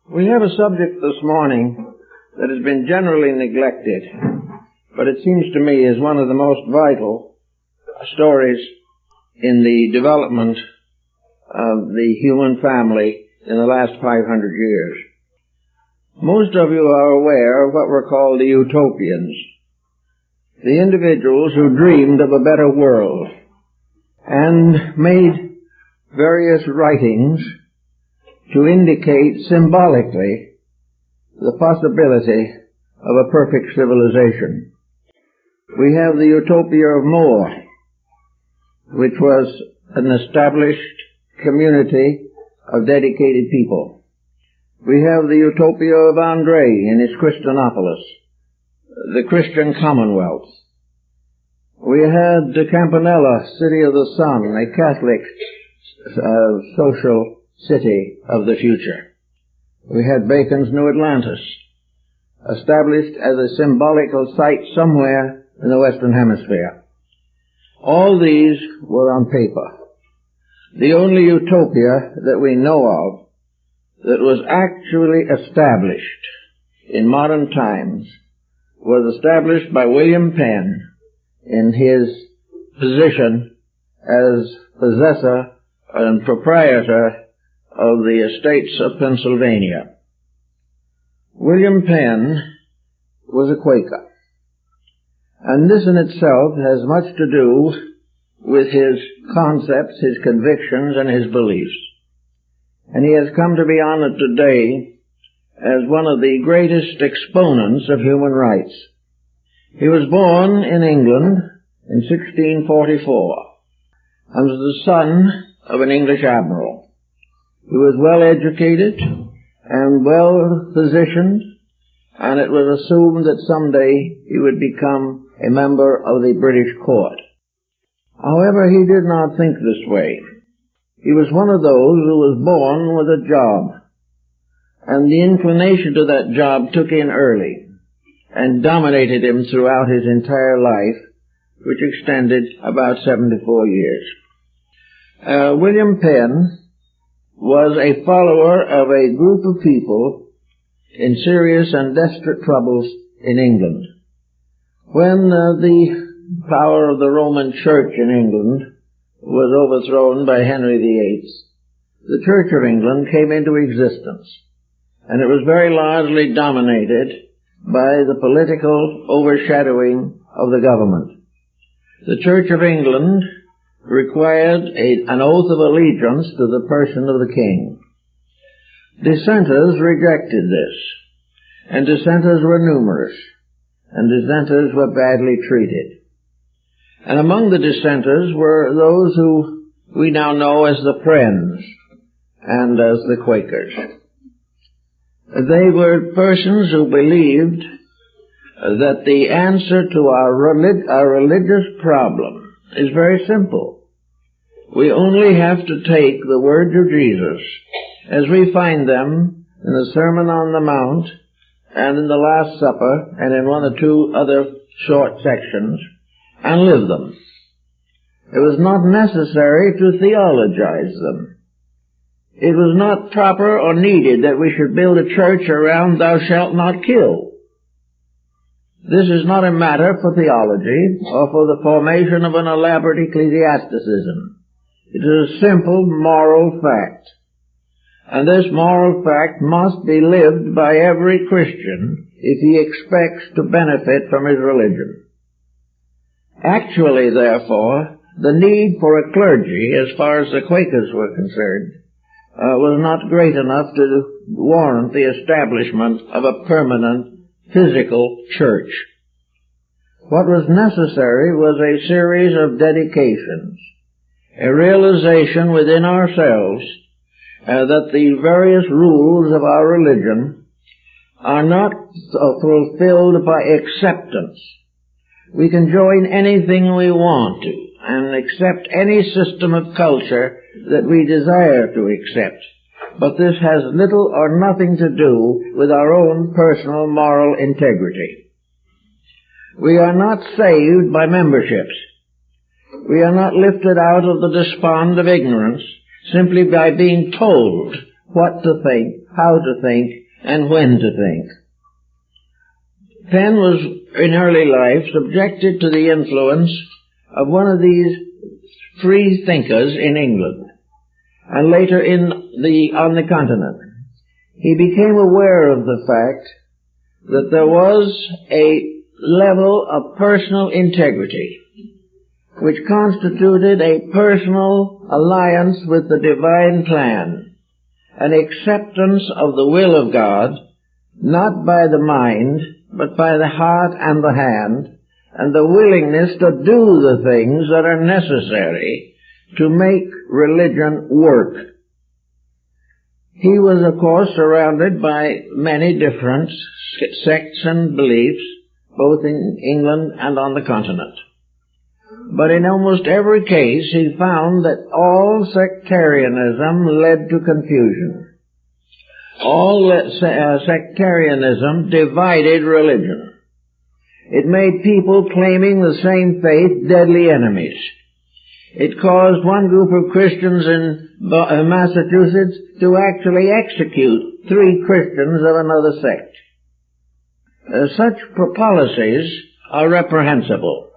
We have a subject this morning that has been generally neglected, but it seems to me is one of the most vital stories in the development of the human family in the last 500 years. Most of you are aware of what were called the utopians, the individuals who dreamed of a better world and made various writings to indicate symbolically the possibility of a perfect civilization. We have the utopia of More, which was an established community of dedicated people. We have the utopia of Andre in his Christianopolis, the Christian Commonwealth. We had the Campanella, City of the Sun, a Catholic social city of the future. We had Bacon's New Atlantis, established as a symbolical site somewhere in the Western Hemisphere. All these were on paper. The only utopia that we know of that was actually established in modern times was established by William Penn in his position as possessor and proprietor of the estates of Pennsylvania. William Penn was a Quaker, and this in itself has much to do with his concepts, his convictions, and his beliefs. And he has come to be honored today as one of the greatest exponents of human rights. He was born in England in 1644 and was the son of an English admiral. He was well educated and well positioned, and it was assumed that someday he would become a member of the British court. However, he did not think this way. He was one of those who was born with a job, and the inclination to that job took in early and dominated him throughout his entire life, which extended about 74 years. William Penn was a follower of a group of people in serious and desperate troubles in England. When the power of the Roman Church in England was overthrown by Henry VIII, the Church of England came into existence, and it was very largely dominated by the political overshadowing of the government. The Church of England required an oath of allegiance to the person of the king. Dissenters rejected this, and dissenters were numerous, and dissenters were badly treated. And among the dissenters were those who we now know as the Friends and as the Quakers. They were persons who believed that the answer to our religious problem is very simple. We only have to take the words of Jesus as we find them in the Sermon on the Mount and in the Last Supper and in one or two other short sections and live them. It was not necessary to theologize them. It was not proper or needed that we should build a church around "thou shalt not kill." This is not a matter for theology or for the formation of an elaborate ecclesiasticism. It is a simple moral fact. And this moral fact must be lived by every Christian if he expects to benefit from his religion. Actually, therefore, the need for a clergy, as far as the Quakers were concerned, was not great enough to warrant the establishment of a permanent physical church. What was necessary was a series of dedications, a realization within ourselves that the various rules of our religion are not fulfilled by acceptance. We can join anything we want to and accept any system of culture that we desire to accept, but this has little or nothing to do with our own personal moral integrity. We are not saved by memberships. We are not lifted out of the despond of ignorance simply by being told what to think, how to think, and when to think. Penn was, in early life, subjected to the influence of one of these free thinkers in England, and later on the continent. He became aware of the fact that there was a level of personal integrity which constituted a personal alliance with the divine plan, an acceptance of the will of God, not by the mind, but by the heart and the hand, and the willingness to do the things that are necessary to make religion work. He was, of course, surrounded by many different sects and beliefs, both in England and on the continent. But in almost every case, he found that all sectarianism led to confusion. All sectarianism divided religion. It made people claiming the same faith deadly enemies. It caused one group of Christians in Massachusetts to actually execute 3 Christians of another sect. Such policies are reprehensible.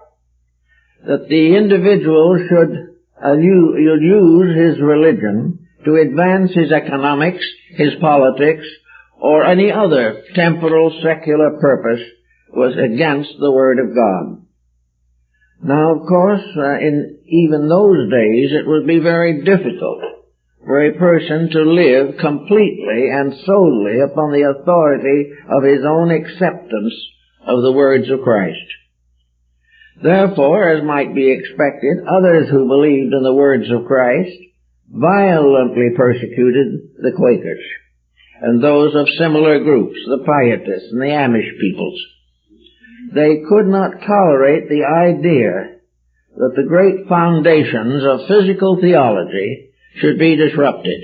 That the individual should use his religion to advance his economics, his politics, or any other temporal secular purpose was against the Word of God. Now, of course, in even those days, it would be very difficult for a person to live completely and solely upon the authority of his own acceptance of the words of Christ. Therefore, as might be expected, others who believed in the words of Christ violently persecuted the Quakers and those of similar groups, the Pietists and the Amish peoples. They could not tolerate the idea that the great foundations of physical theology should be disrupted.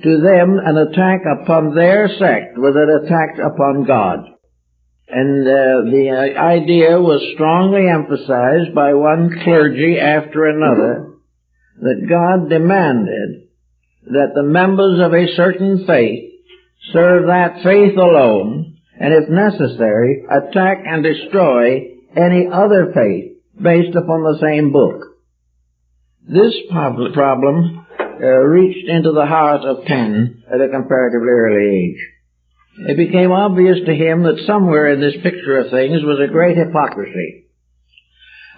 To them, an attack upon their sect was an attack upon God. And the idea was strongly emphasized by one clergy after another that God demanded that the members of a certain faith serve that faith alone, and if necessary, attack and destroy any other faith based upon the same book. This problem reached into the heart of Penn at a comparatively early age. It became obvious to him that somewhere in this picture of things was a great hypocrisy,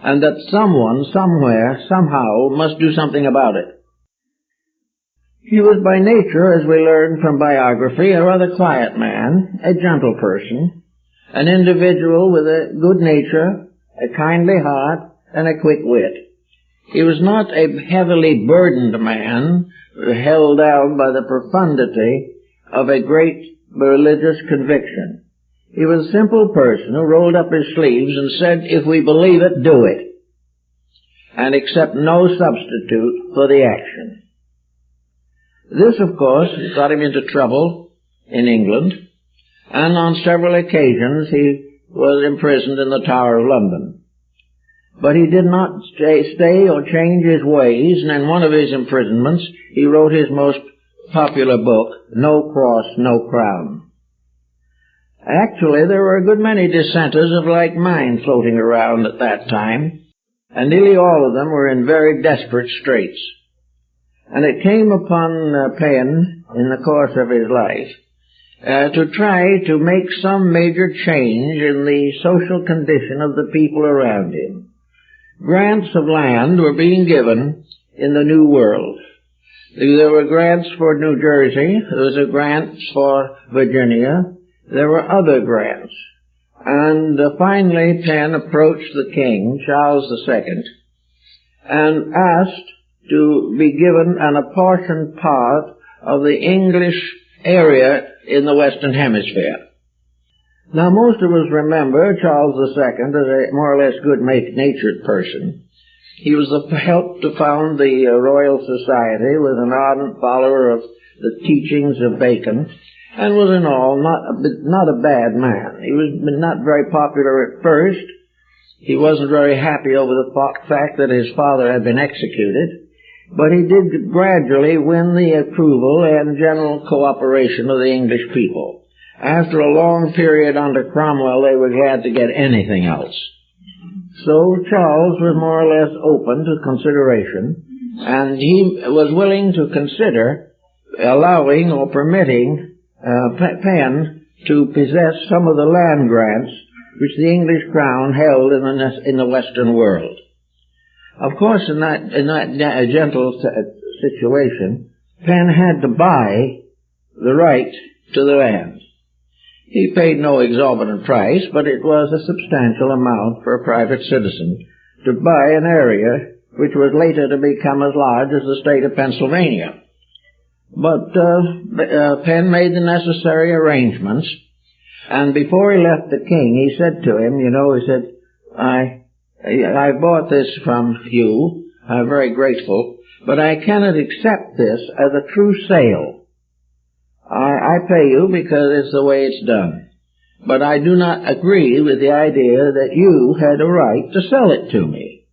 and that someone, somewhere, somehow, must do something about it. He was by nature, as we learn from biography, a rather quiet man, a gentle person, an individual with a good nature, a kindly heart, and a quick wit. He was not a heavily burdened man, held down by the profundity of a great religious conviction. He was a simple person who rolled up his sleeves and said, if we believe it, do it, and accept no substitute for the action. This, of course, got him into trouble in England, and on several occasions he was imprisoned in the Tower of London. But he did not stay or change his ways, and in one of his imprisonments he wrote his most popular book, No Cross, No Crown. Actually, there were a good many dissenters of like mind floating around at that time, and nearly all of them were in very desperate straits. And it came upon Penn, in the course of his life, to try to make some major change in the social condition of the people around him. Grants of land were being given in the New World. There were grants for New Jersey, there was a grant for Virginia, there were other grants. And finally Penn approached the king, Charles II, and asked to be given an apportioned part of the English area in the Western Hemisphere. Now, most of us remember Charles II as a more or less good-natured person. He was helped to found the Royal Society, was an ardent follower of the teachings of Bacon, and was in all not a bad man. He was not very popular at first. He wasn't very happy over the fact that his father had been executed. but he did gradually win the approval and general cooperation of the English people. After a long period under Cromwell, they were glad to get anything else. So Charles was more or less open to consideration, and he was willing to consider allowing or permitting Penn to possess some of the land grants which the English crown held in the Western world. Of course, in that gentle situation, Penn had to buy the right to the land. He paid no exorbitant price, but it was a substantial amount for a private citizen to buy an area which was later to become as large as the state of Pennsylvania. But Penn made the necessary arrangements, and before he left the king, he said to him, I bought this from you, I'm very grateful, but I cannot accept this as a true sale. I pay you because it's the way it's done. But I do not agree with the idea that you had a right to sell it to me.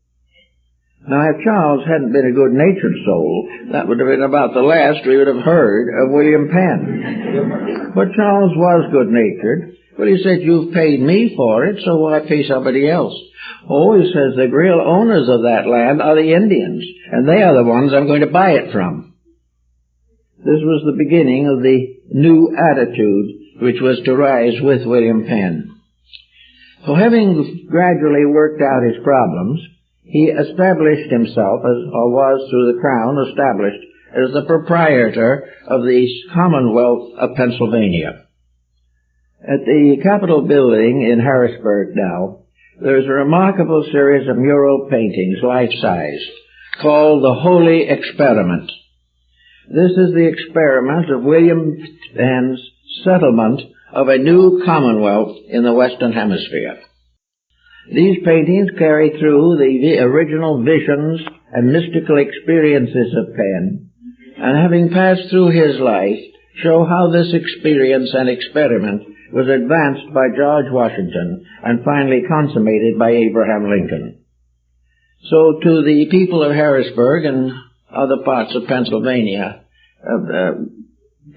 Now, if Charles hadn't been a good-natured soul, that would have been about the last we would have heard of William Penn. But Charles was good-natured. Well, he said, you've paid me for it, so why pay somebody else? Oh, he says, the real owners of that land are the Indians, and they are the ones I'm going to buy it from. This was the beginning of the new attitude which was to rise with William Penn. So having gradually worked out his problems, he established himself, or was through the Crown established, as the proprietor of the Commonwealth of Pennsylvania. At the Capitol building in Harrisburg now, there's a remarkable series of mural paintings, life-size, called The Holy Experiment. This is the experiment of William Penn's settlement of a new commonwealth in the Western Hemisphere. These paintings carry through the original visions and mystical experiences of Penn, and having passed through his life, show how this experience and experiment was advanced by George Washington and finally consummated by Abraham Lincoln. So to the people of Harrisburg and other parts of Pennsylvania,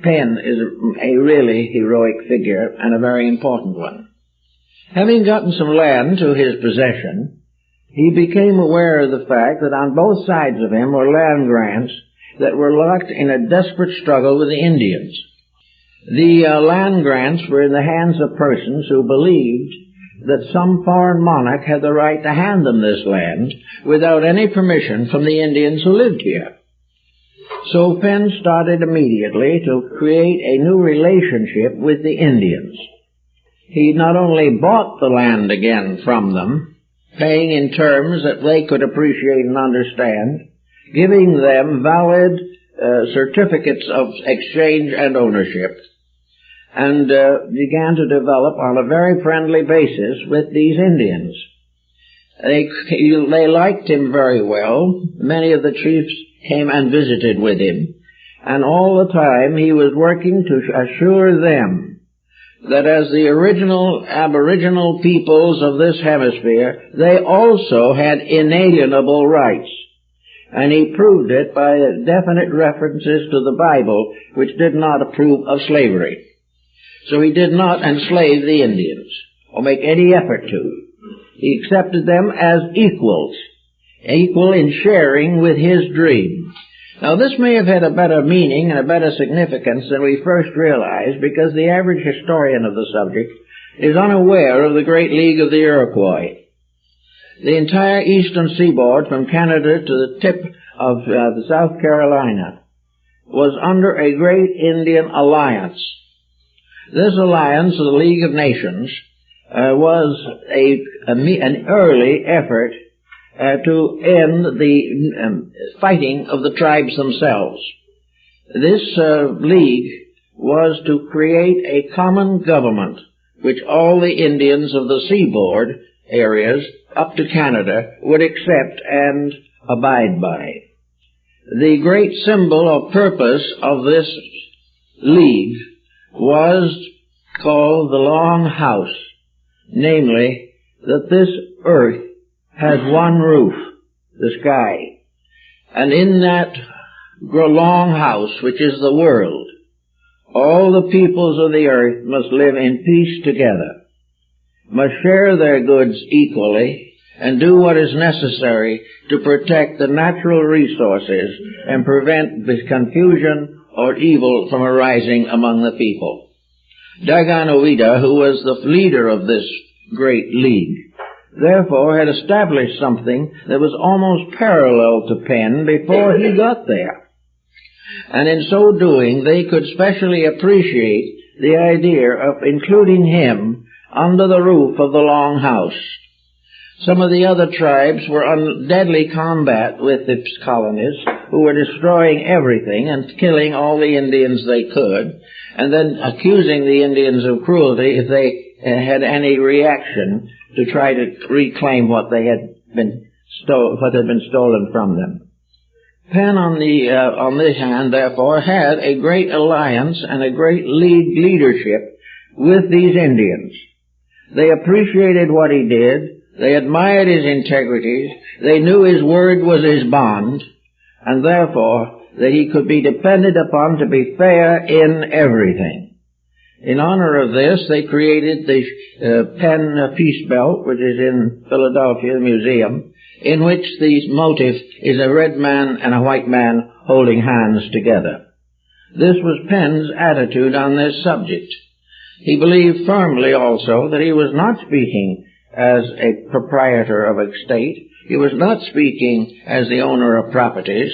Penn is a really heroic figure and a very important one. Having gotten some land to his possession, he became aware of the fact that on both sides of him were land grants that were locked in a desperate struggle with the Indians. The land grants were in the hands of persons who believed that some foreign monarch had the right to hand them this land without any permission from the Indians who lived here. So Penn started immediately to create a new relationship with the Indians. He not only bought the land again from them, paying in terms that they could appreciate and understand, giving them valid certificates of exchange and ownership, and began to develop on a very friendly basis with these Indians. They liked him very well. Many of the chiefs came and visited with him, and all the time he was working to assure them that as the original aboriginal peoples of this hemisphere, they also had inalienable rights. And he proved it by definite references to the Bible, which did not approve of slavery. So he did not enslave the Indians, or make any effort to. He accepted them as equals, equal in sharing with his dream. Now this may have had a better meaning and a better significance than we first realized, because the average historian of the subject is unaware of the Great League of the Iroquois. The entire eastern seaboard from Canada to the tip of South Carolina was under a great Indian alliance. This alliance, the League of Nations, was an early effort to end the fighting of the tribes themselves. This league was to create a common government which all the Indians of the seaboard areas up to Canada would accept and abide by. The great symbol or purpose of this league was called the Long House, namely that this earth has one roof, the sky, And in that long house, which is the world, all the peoples of the earth must live in peace together, must share their goods equally, and do what is necessary to protect the natural resources and prevent the confusion or evil from arising among the people. Dagon Oida, who was the leader of this great league, therefore had established something that was almost parallel to Penn before he got there. And in so doing, they could specially appreciate the idea of including him under the roof of the long house. Some of the other tribes were in deadly combat with the colonists, who were destroying everything and killing all the Indians they could, and then accusing the Indians of cruelty if they had any reaction to try to reclaim what they had been stolen from them. Penn, on this hand, therefore, had a great alliance and a great leadership with these Indians. They appreciated what he did. They admired his integrity. They knew his word was his bond, and therefore that he could be depended upon to be fair in everything. In honor of this, they created the Penn Peace Belt, which is in Philadelphia Museum, in which the motif is a red man and a white man holding hands together. This was Penn's attitude on this subject. He believed firmly also that he was not speaking as a proprietor of a state. He was not speaking as the owner of properties.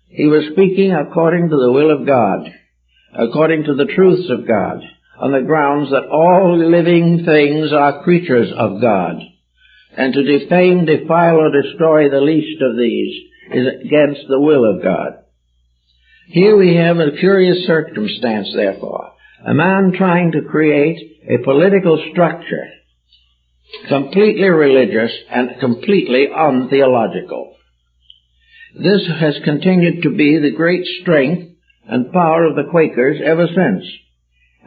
He was speaking according to the will of God, according to the truths of God, on the grounds that all living things are creatures of God. And to defame, defile, or destroy the least of these is against the will of God. Here we have a curious circumstance, therefore. A man trying to create a political structure completely religious and completely untheological. This has continued to be the great strength and power of the Quakers ever since.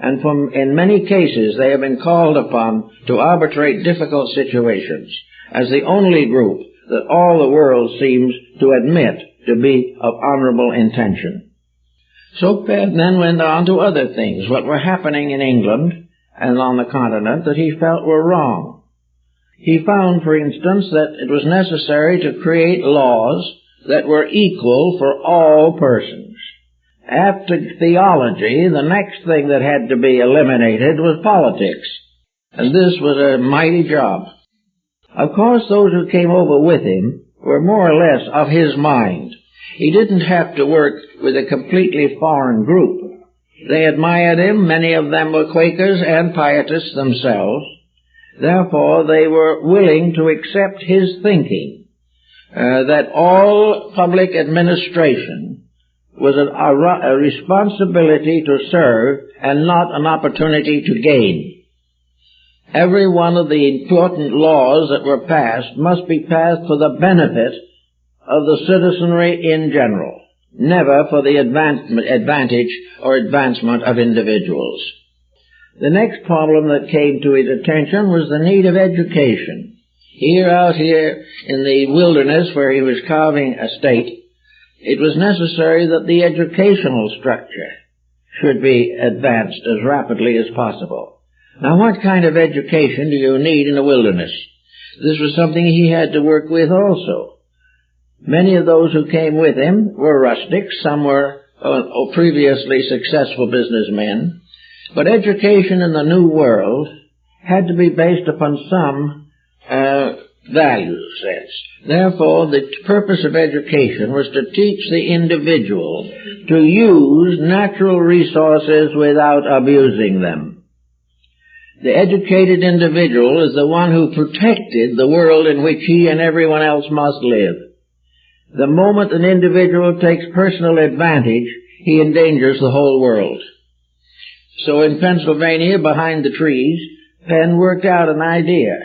And in many cases they have been called upon to arbitrate difficult situations as the only group that all the world seems to admit to be of honorable intention. So Penn then went on to other things, what were happening in England and on the continent that he felt were wrong. He found, for instance, that it was necessary to create laws that were equal for all persons. After theology, the next thing that had to be eliminated was politics, and this was a mighty job. Of course, those who came over with him were more or less of his mind. He didn't have to work with a completely foreign group. They admired him. Many of them were Quakers and Pietists themselves. Therefore, they were willing to accept his thinking that all public administration was a responsibility to serve and not an opportunity to gain. Every one of the important laws that were passed must be passed for the benefit of the citizenry in general, never for the advantage or advancement of individuals. The next problem that came to his attention was the need of education. Out here in the wilderness where he was carving a state, it was necessary that the educational structure should be advanced as rapidly as possible. Now, what kind of education do you need in the wilderness? This was something he had to work with also. Many of those who came with him were rustics. Some were previously successful businessmen. But education in the New World had to be based upon some value sets. Therefore, the purpose of education was to teach the individual to use natural resources without abusing them. The educated individual is the one who protected the world in which he and everyone else must live. The moment an individual takes personal advantage, he endangers the whole world. So in Pennsylvania, behind the trees, Penn worked out an idea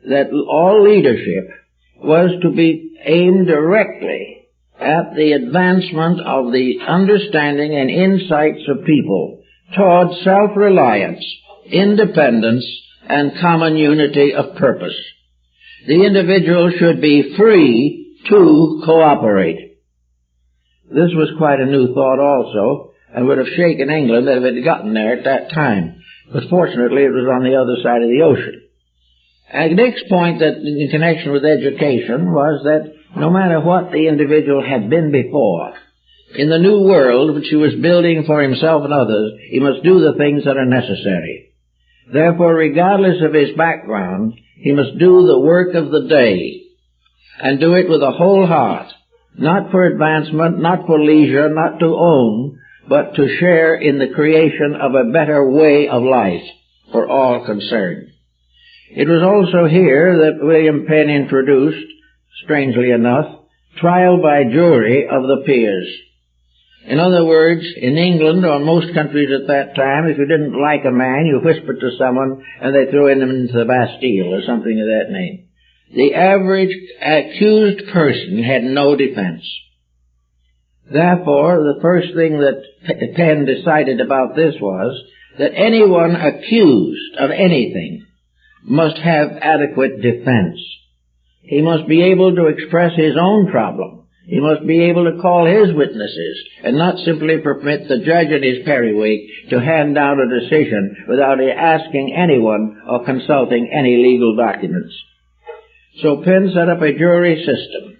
that all leadership was to be aimed directly at the advancement of the understanding and insights of people toward self-reliance, independence, and common unity of purpose. The individual should be free to cooperate. This was quite a new thought also, and would have shaken England if it had gotten there at that time. But fortunately it was on the other side of the ocean. And the next point that in connection with education was that no matter what the individual had been before, in the new world which he was building for himself and others, he must do the things that are necessary. Therefore, regardless of his background, he must do the work of the day, and do it with a whole heart, not for advancement, not for leisure, not to own, but to share in the creation of a better way of life for all concerned. It was also here that William Penn introduced, strangely enough, trial by jury of the peers. In other words, in England or most countries at that time, if you didn't like a man, you whispered to someone and they threw him into the Bastille or something of that name. The average accused person had no defense. Therefore, the first thing that Penn decided about this was that anyone accused of anything must have adequate defense. He must be able to express his own problem. He must be able to call his witnesses and not simply permit the judge in his periwig to hand down a decision without asking anyone or consulting any legal documents. So Penn set up a jury system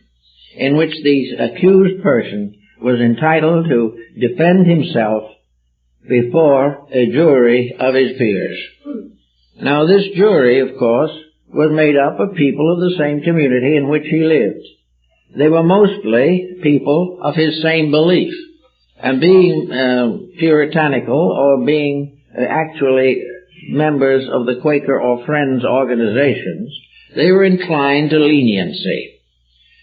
in which the accused person was entitled to defend himself before a jury of his peers. Now this jury, of course, was made up of people of the same community in which he lived. They were mostly people of his same belief, and being puritanical or being actually members of the Quaker or Friends organizations, they were inclined to leniency.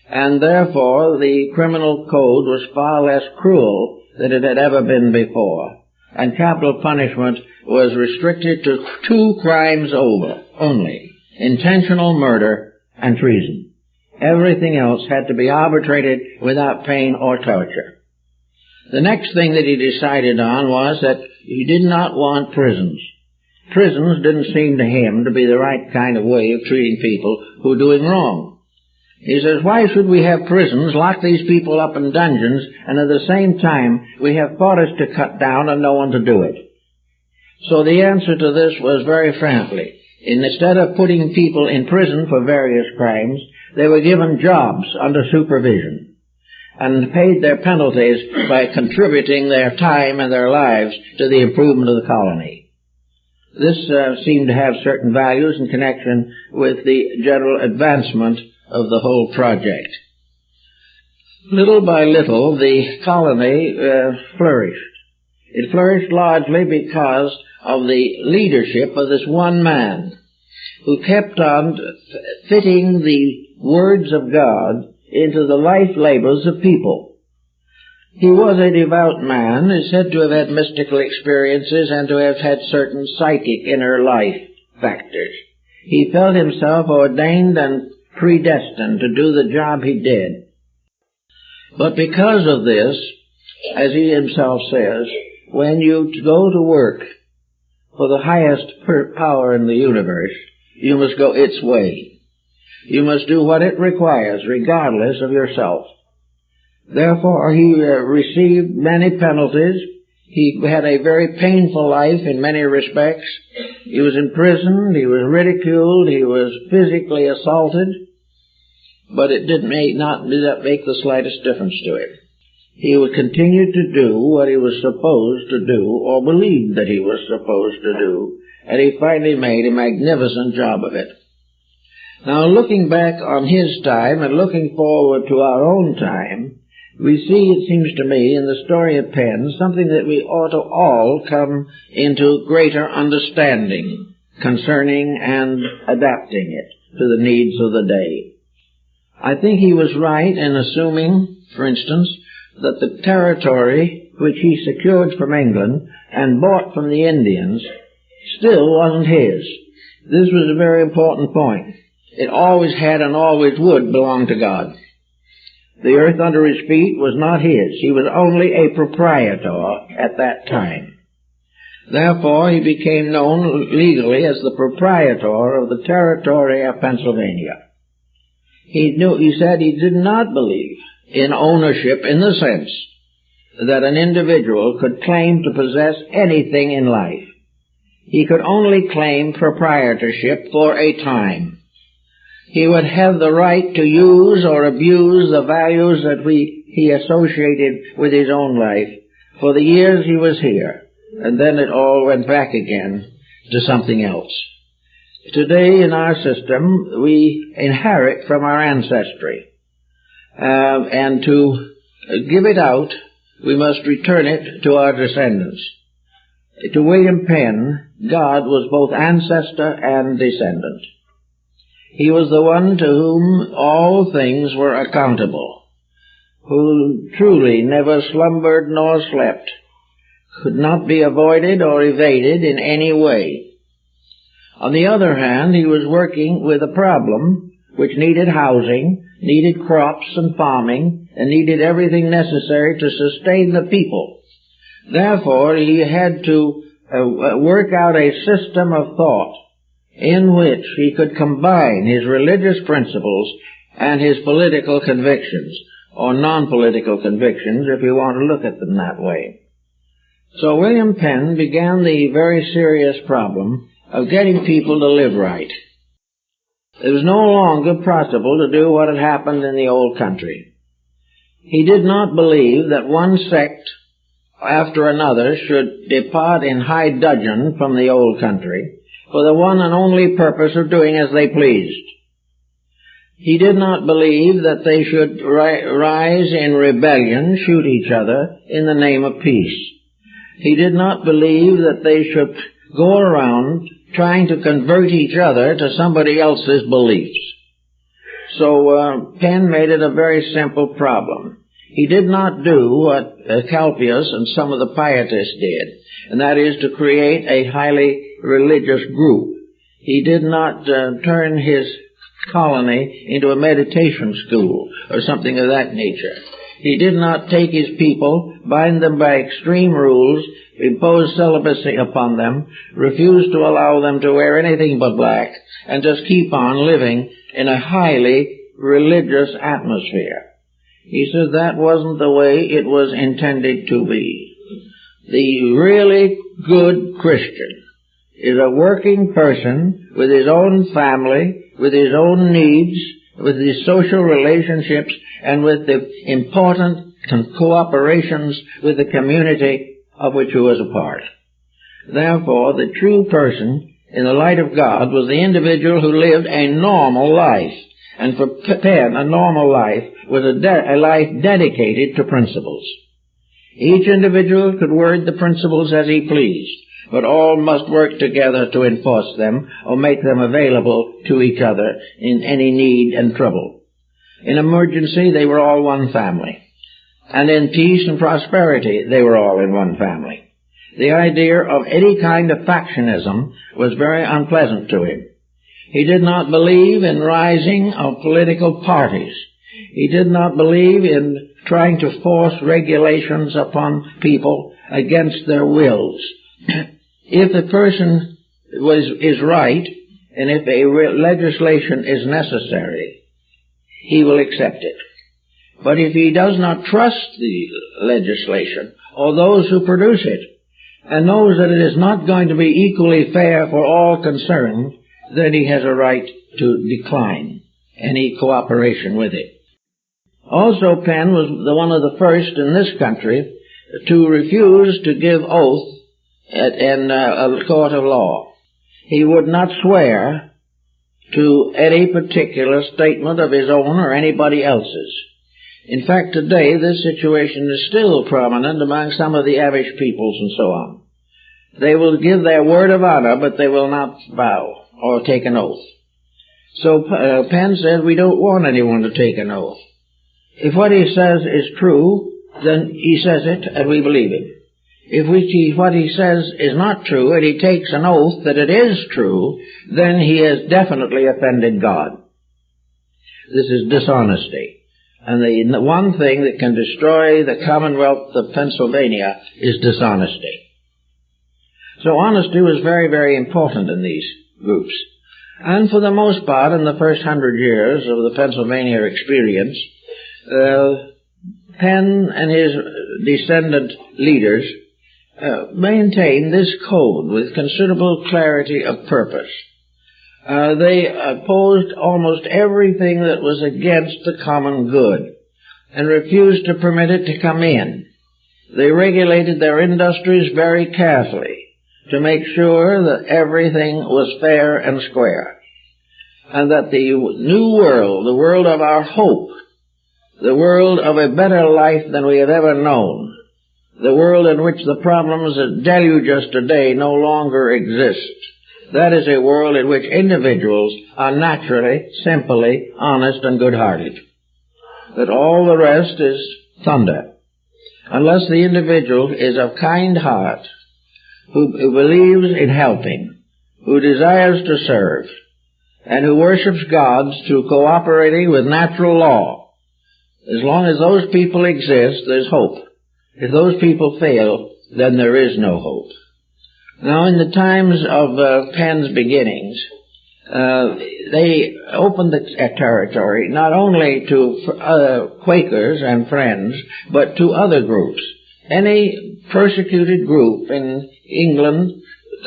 And therefore the criminal code was far less cruel than it had ever been before. And capital punishment was restricted to 2 crimes only: intentional murder and treason. Everything else had to be arbitrated without pain or torture. The next thing that he decided on was that he did not want prisons. Prisons didn't seem to him to be the right kind of way of treating people who were doing wrong. He says, why should we have prisons, lock these people up in dungeons, and at the same time we have forests to cut down and no one to do it? So the answer to this was very frankly, instead of putting people in prison for various crimes, they were given jobs under supervision and paid their penalties by contributing their time and their lives to the improvement of the colony. This seemed to have certain values in connection with the general advancement of the whole project. Little by little, the colony flourished. It flourished largely because of the leadership of this one man who kept on fitting the words of God into the life labels of people. He was a devout man, is said to have had mystical experiences and to have had certain psychic inner life factors. He felt himself ordained and predestined to do the job he did. But because of this, as he himself says, when you go to work for the highest power in the universe, you must go its way. You must do what it requires, regardless of yourself. Therefore, he received many penalties. He had a very painful life in many respects. He was imprisoned, he was ridiculed, he was physically assaulted, but it did not make the slightest difference to him. He would continue to do what he was supposed to do, or believed that he was supposed to do, and he finally made a magnificent job of it. Now, looking back on his time and looking forward to our own time, we see, it seems to me, in the story of Penn, something that we ought to all come into greater understanding concerning and adapting it to the needs of the day. I think he was right in assuming, for instance, that the territory which he secured from England and bought from the Indians still wasn't his. This was a very important point. It always had and always would belong to God. The earth under his feet was not his. He was only a proprietor at that time. Therefore, he became known legally as the proprietor of the territory of Pennsylvania. He said he did not believe in ownership in the sense that an individual could claim to possess anything in life. He could only claim proprietorship for a time. He would have the right to use or abuse the values that he associated with his own life for the years he was here, and then it all went back again to something else. Today in our system, we inherit from our ancestry, and to give it out, we must return it to our descendants. To William Penn, God was both ancestor and descendant. He was the one to whom all things were accountable, who truly never slumbered nor slept, could not be avoided or evaded in any way. On the other hand, he was working with a problem which needed housing, needed crops and farming, and needed everything necessary to sustain the people. Therefore, he had to work out a system of thought in which he could combine his religious principles and his political convictions, or non-political convictions, if you want to look at them that way. So William Penn began the very serious problem of getting people to live right. It was no longer possible to do what had happened in the old country. He did not believe that one sect after another should depart in high dudgeon from the old country for the one and only purpose of doing as they pleased. He did not believe that they should rise in rebellion, shoot each other in the name of peace. He did not believe that they should go around trying to convert each other to somebody else's beliefs. So Penn made it a very simple problem. He did not do what Calpius and some of the pietists did, and that is to create a highly religious group. He did not turn his colony into a meditation school or something of that nature. He did not take his people, bind them by extreme rules, impose celibacy upon them, refuse to allow them to wear anything but black, and just keep on living in a highly religious atmosphere. He said that wasn't the way it was intended to be. The really good Christian is a working person with his own family, with his own needs, with his social relationships, and with the important cooperations with the community of which he was a part. Therefore, the true person in the light of God was the individual who lived a normal life. And for Penn, a normal life was a life dedicated to principles. Each individual could word the principles as he pleased, but all must work together to enforce them or make them available to each other in any need and trouble. In emergency, they were all one family. And in peace and prosperity, they were all in one family. The idea of any kind of factionism was very unpleasant to him. He did not believe in rising of political parties. He did not believe in trying to force regulations upon people against their wills. If a person is right, and if a legislation is necessary, he will accept it. But if he does not trust the legislation or those who produce it, and knows that it is not going to be equally fair for all concerned, then he has a right to decline any cooperation with it. Also, Penn was one of the first in this country to refuse to give oath in a court of law. He would not swear to any particular statement of his own or anybody else's. In fact, today this situation is still prominent among some of the Amish peoples and so on. They will give their word of honor, but they will not vow or take an oath. So Penn said, we don't want anyone to take an oath. If what he says is true, then he says it and we believe him. If what he says is not true and he takes an oath that it is true, then he has definitely offended God. This is dishonesty. And the one thing that can destroy the Commonwealth of Pennsylvania is dishonesty. So honesty was very, very important in these groups. And for the most part, in the first 100 years of the Pennsylvania experience, Penn and his descendant leaders maintained this code with considerable clarity of purpose. They opposed almost everything that was against the common good and refused to permit it to come in. They regulated their industries very carefully to make sure that everything was fair and square, and that the new world, the world of our hope, the world of a better life than we have ever known, the world in which the problems that deluge us today no longer exist, that is a world in which individuals are naturally, simply, honest and good-hearted. That all the rest is thunder. Unless the individual is of kind heart, who believes in helping, who desires to serve, and who worships God through cooperating with natural law, as long as those people exist, there's hope. If those people fail, then there is no hope. Now, in the times of Penn's beginnings, they opened the territory not only to Quakers and Friends, but to other groups. Any persecuted group in England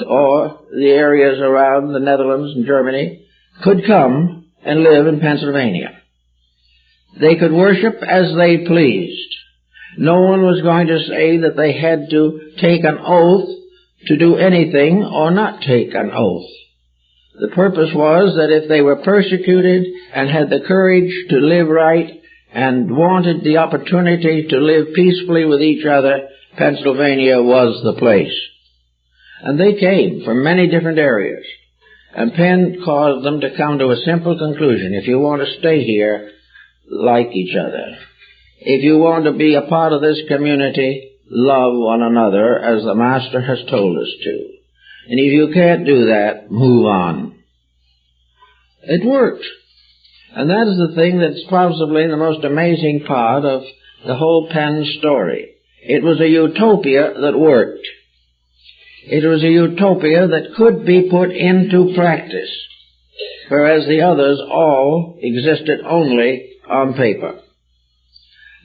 or the areas around the Netherlands and Germany could come and live in Pennsylvania. They could worship as they pleased. No one was going to say that they had to take an oath to do anything or not take an oath. The purpose was that if they were persecuted and had the courage to live right and wanted the opportunity to live peacefully with each other, Pennsylvania was the place. And they came from many different areas. And Penn caused them to come to a simple conclusion. If you want to stay here, like each other. If you want to be a part of this community, love one another as the Master has told us to. And if you can't do that, move on. It worked. And that is the thing that's possibly the most amazing part of the whole Penn story. It was a utopia that worked. It was a utopia that could be put into practice, whereas the others all existed only on paper.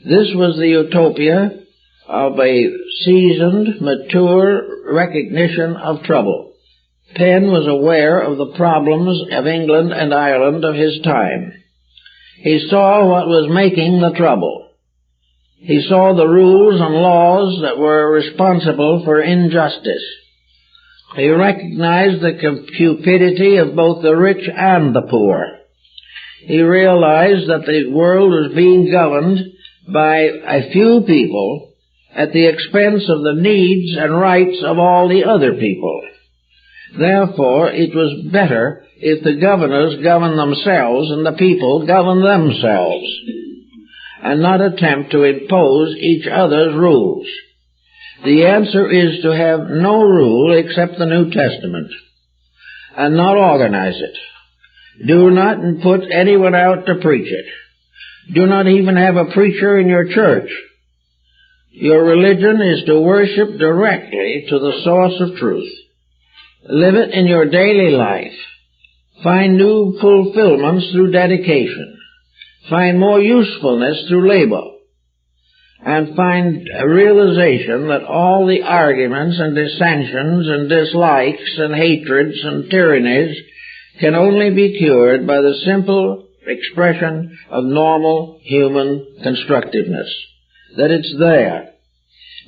This was the utopia of a seasoned, mature recognition of trouble. Penn was aware of the problems of England and Ireland of his time. He saw what was making the trouble. He saw the rules and laws that were responsible for injustice. He recognized the cupidity of both the rich and the poor. He realized that the world was being governed by a few people at the expense of the needs and rights of all the other people. Therefore, it was better if the governors governed themselves and the people governed themselves, and not attempt to impose each other's rules. The answer is to have no rule except the New Testament, and not organize it. Do not put anyone out to preach it. Do not even have a preacher in your church. Your religion is to worship directly to the source of truth. Live it in your daily life. Find new fulfillments through dedication. Find more usefulness through labor. And find a realization that all the arguments and dissensions and dislikes and hatreds and tyrannies can only be cured by the simple expression of normal human constructiveness. That it's there,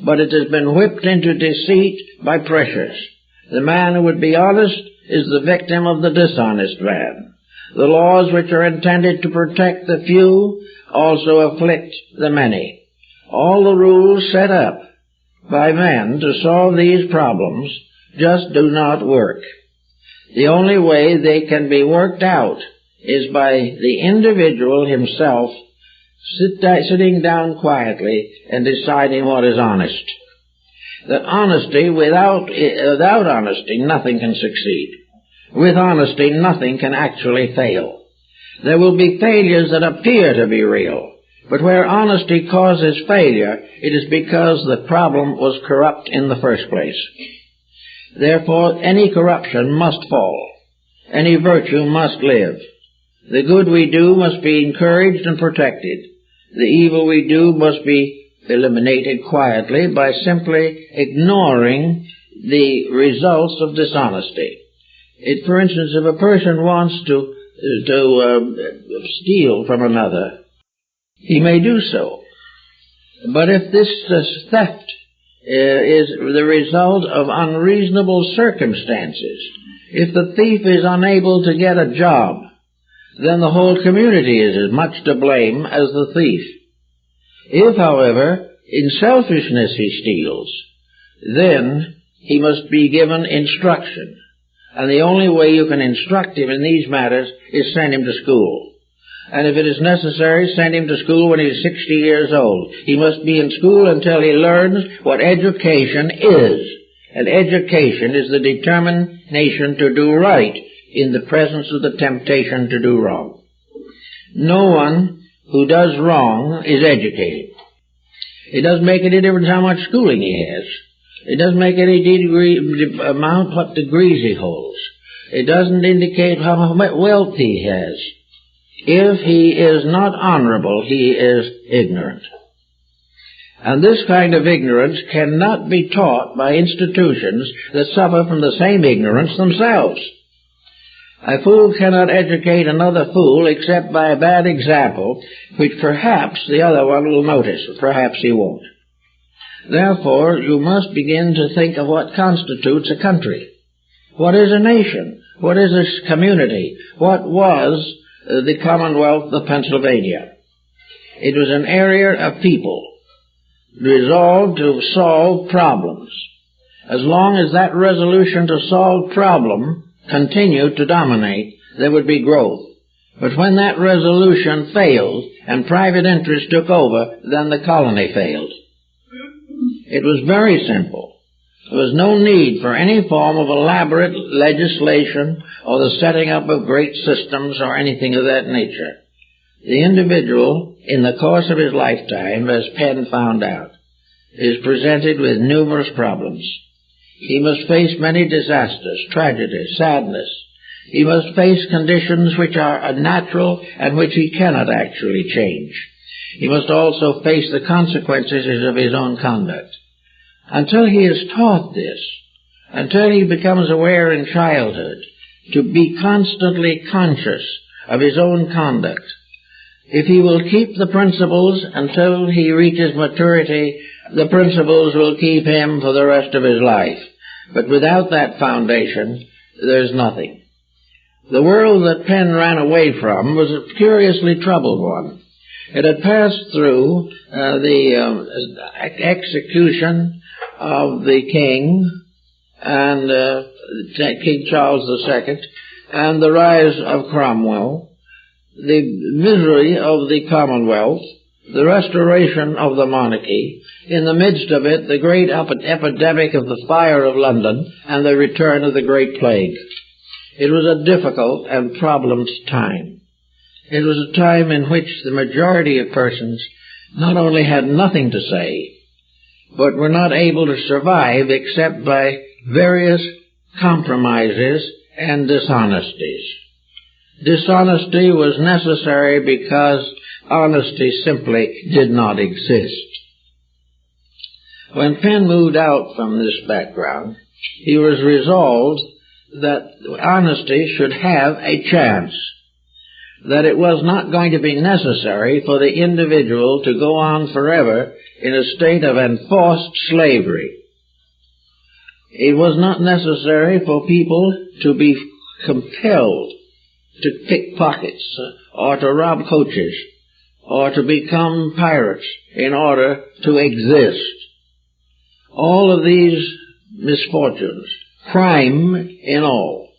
but it has been whipped into deceit by pressures. The man who would be honest is the victim of the dishonest man. The laws which are intended to protect the few also afflict the many. All the rules set up by men to solve these problems just do not work. The only way they can be worked out is by the individual himself sitting down quietly and deciding what is honest. That honesty, without honesty, nothing can succeed. With honesty, nothing can actually fail. There will be failures that appear to be real, but where honesty causes failure, it is because the problem was corrupt in the first place. Therefore, any corruption must fall. Any virtue must live. The good we do must be encouraged and protected. The evil we do must be eliminated quietly by simply ignoring the results of dishonesty. For instance, if a person wants to steal from another, he may do so. But if this theft is the result of unreasonable circumstances, if the thief is unable to get a job, then the whole community is as much to blame as the thief. If, however, in selfishness he steals, then he must be given instruction. And the only way you can instruct him in these matters is send him to school. And if it is necessary, send him to school when he's 60 years old. He must be in school until he learns what education is. And education is the determination to do right in the presence of the temptation to do wrong. No one who does wrong is educated. It doesn't make any difference how much schooling he has. It doesn't make any amount what degrees he holds. It doesn't indicate how much wealth he has. If he is not honorable, he is ignorant. And this kind of ignorance cannot be taught by institutions that suffer from the same ignorance themselves. A fool cannot educate another fool except by a bad example, which perhaps the other one will notice, or perhaps he won't. Therefore, you must begin to think of what constitutes a country. What is a nation? What is a community? What was the Commonwealth of Pennsylvania? It was an area of people resolved to solve problems. As long as that resolution to solve problem continued to dominate, there would be growth. But when that resolution failed and private interest took over, then the colony failed. It was very simple. There was no need for any form of elaborate legislation or the setting up of great systems or anything of that nature. The individual, in the course of his lifetime, as Penn found out, is presented with numerous problems. He must face many disasters, tragedies, sadness. He must face conditions which are unnatural and which he cannot actually change. He must also face the consequences of his own conduct. Until he is taught this, until he becomes aware in childhood to be constantly conscious of his own conduct, if he will keep the principles until he reaches maturity, the principles will keep him for the rest of his life. But without that foundation, there's nothing. The world that Penn ran away from was a curiously troubled one. It had passed through the execution of the king and King Charles II and the rise of Cromwell, the misery of the Commonwealth, the restoration of the monarchy, in the midst of it the great epidemic of the fire of London and the return of the Great Plague. It was a difficult and problemed time. It was a time in which the majority of persons not only had nothing to say, but were not able to survive except by various compromises and dishonesties. Dishonesty was necessary because honesty simply did not exist. When Penn moved out from this background, he was resolved that honesty should have a chance, that it was not going to be necessary for the individual to go on forever in a state of enforced slavery. It was not necessary for people to be compelled to pick pockets or to rob coaches or to become pirates in order to exist. All of these misfortunes, crime in all,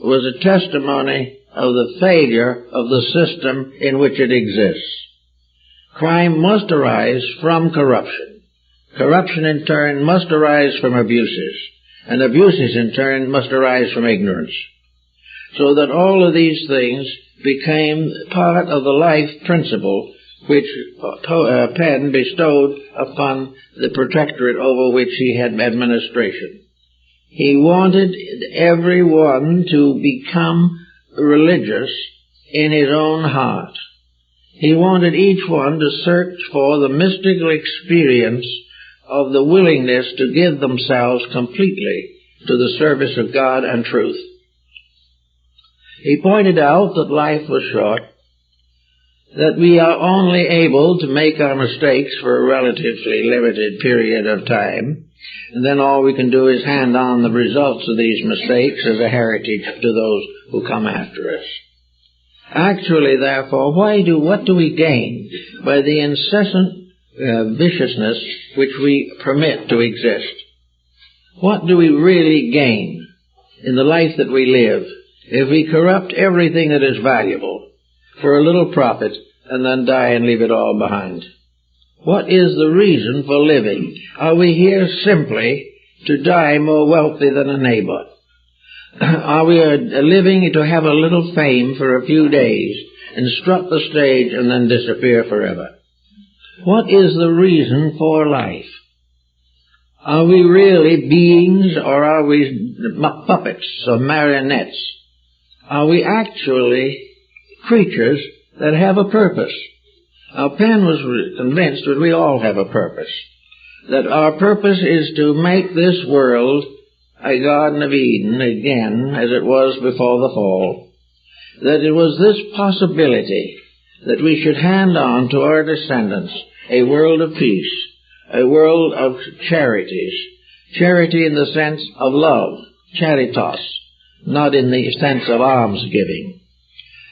was a testimony of the failure of the system in which it exists. Crime must arise from corruption. Corruption in turn must arise from abuses, and abuses in turn must arise from ignorance. So that all of these things became part of the life principle which Penn bestowed upon the protectorate over which he had administration. He wanted everyone to become religious in his own heart. He wanted each one to search for the mystical experience of the willingness to give themselves completely to the service of God and truth. He pointed out that life was short, that we are only able to make our mistakes for a relatively limited period of time, and then all we can do is hand on the results of these mistakes as a heritage to those who come after us. Actually, therefore, what do we gain by the incessant viciousness which we permit to exist? What do we really gain in the life that we live if we corrupt everything that is valuable for a little profit and then die and leave it all behind? What is the reason for living? Are we here simply to die more wealthy than a neighbor? Are we living to have a little fame for a few days and strut the stage and then disappear forever? What is the reason for life? Are we really beings, or are we puppets or marionettes? Are we actually creatures that have a purpose? Now, Penn was convinced that we all have a purpose, that our purpose is to make this world a Garden of Eden again as it was before the fall, that it was this possibility that we should hand on to our descendants a world of peace, a world of charities, charity in the sense of love, charitas, not in the sense of almsgiving,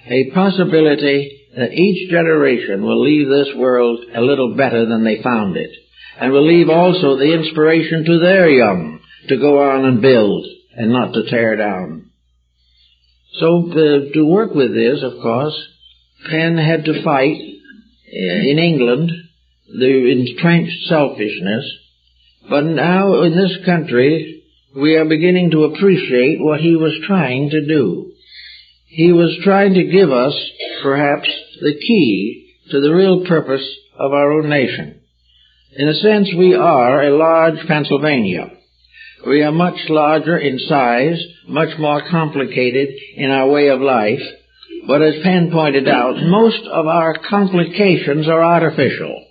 a possibility that each generation will leave this world a little better than they found it, and will leave also the inspiration to their young to go on and build and not to tear down. So to work with this, of course, Penn had to fight in England the entrenched selfishness, but now in this country we are beginning to appreciate what he was trying to do. He was trying to give us, perhaps, the key to the real purpose of our own nation. In a sense, we are a large Pennsylvania. We are much larger in size, much more complicated in our way of life, but as Penn pointed out, most of our complications are artificial.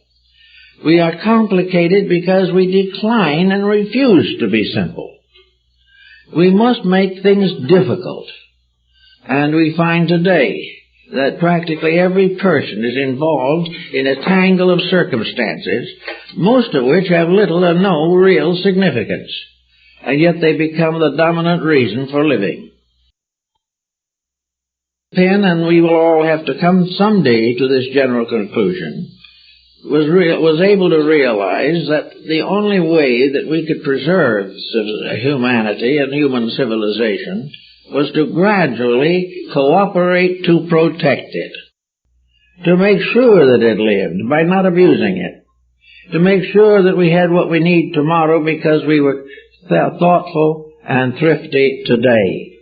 We are complicated because we decline and refuse to be simple. We must make things difficult. And we find today that practically every person is involved in a tangle of circumstances, most of which have little or no real significance, and yet they become the dominant reason for living. Penn, and we will all have to come someday to this general conclusion, was able to realize that the only way that we could preserve humanity and human civilization was to gradually cooperate to protect it, to make sure that it lived by not abusing it, to make sure that we had what we need tomorrow because we were thoughtful and thrifty today.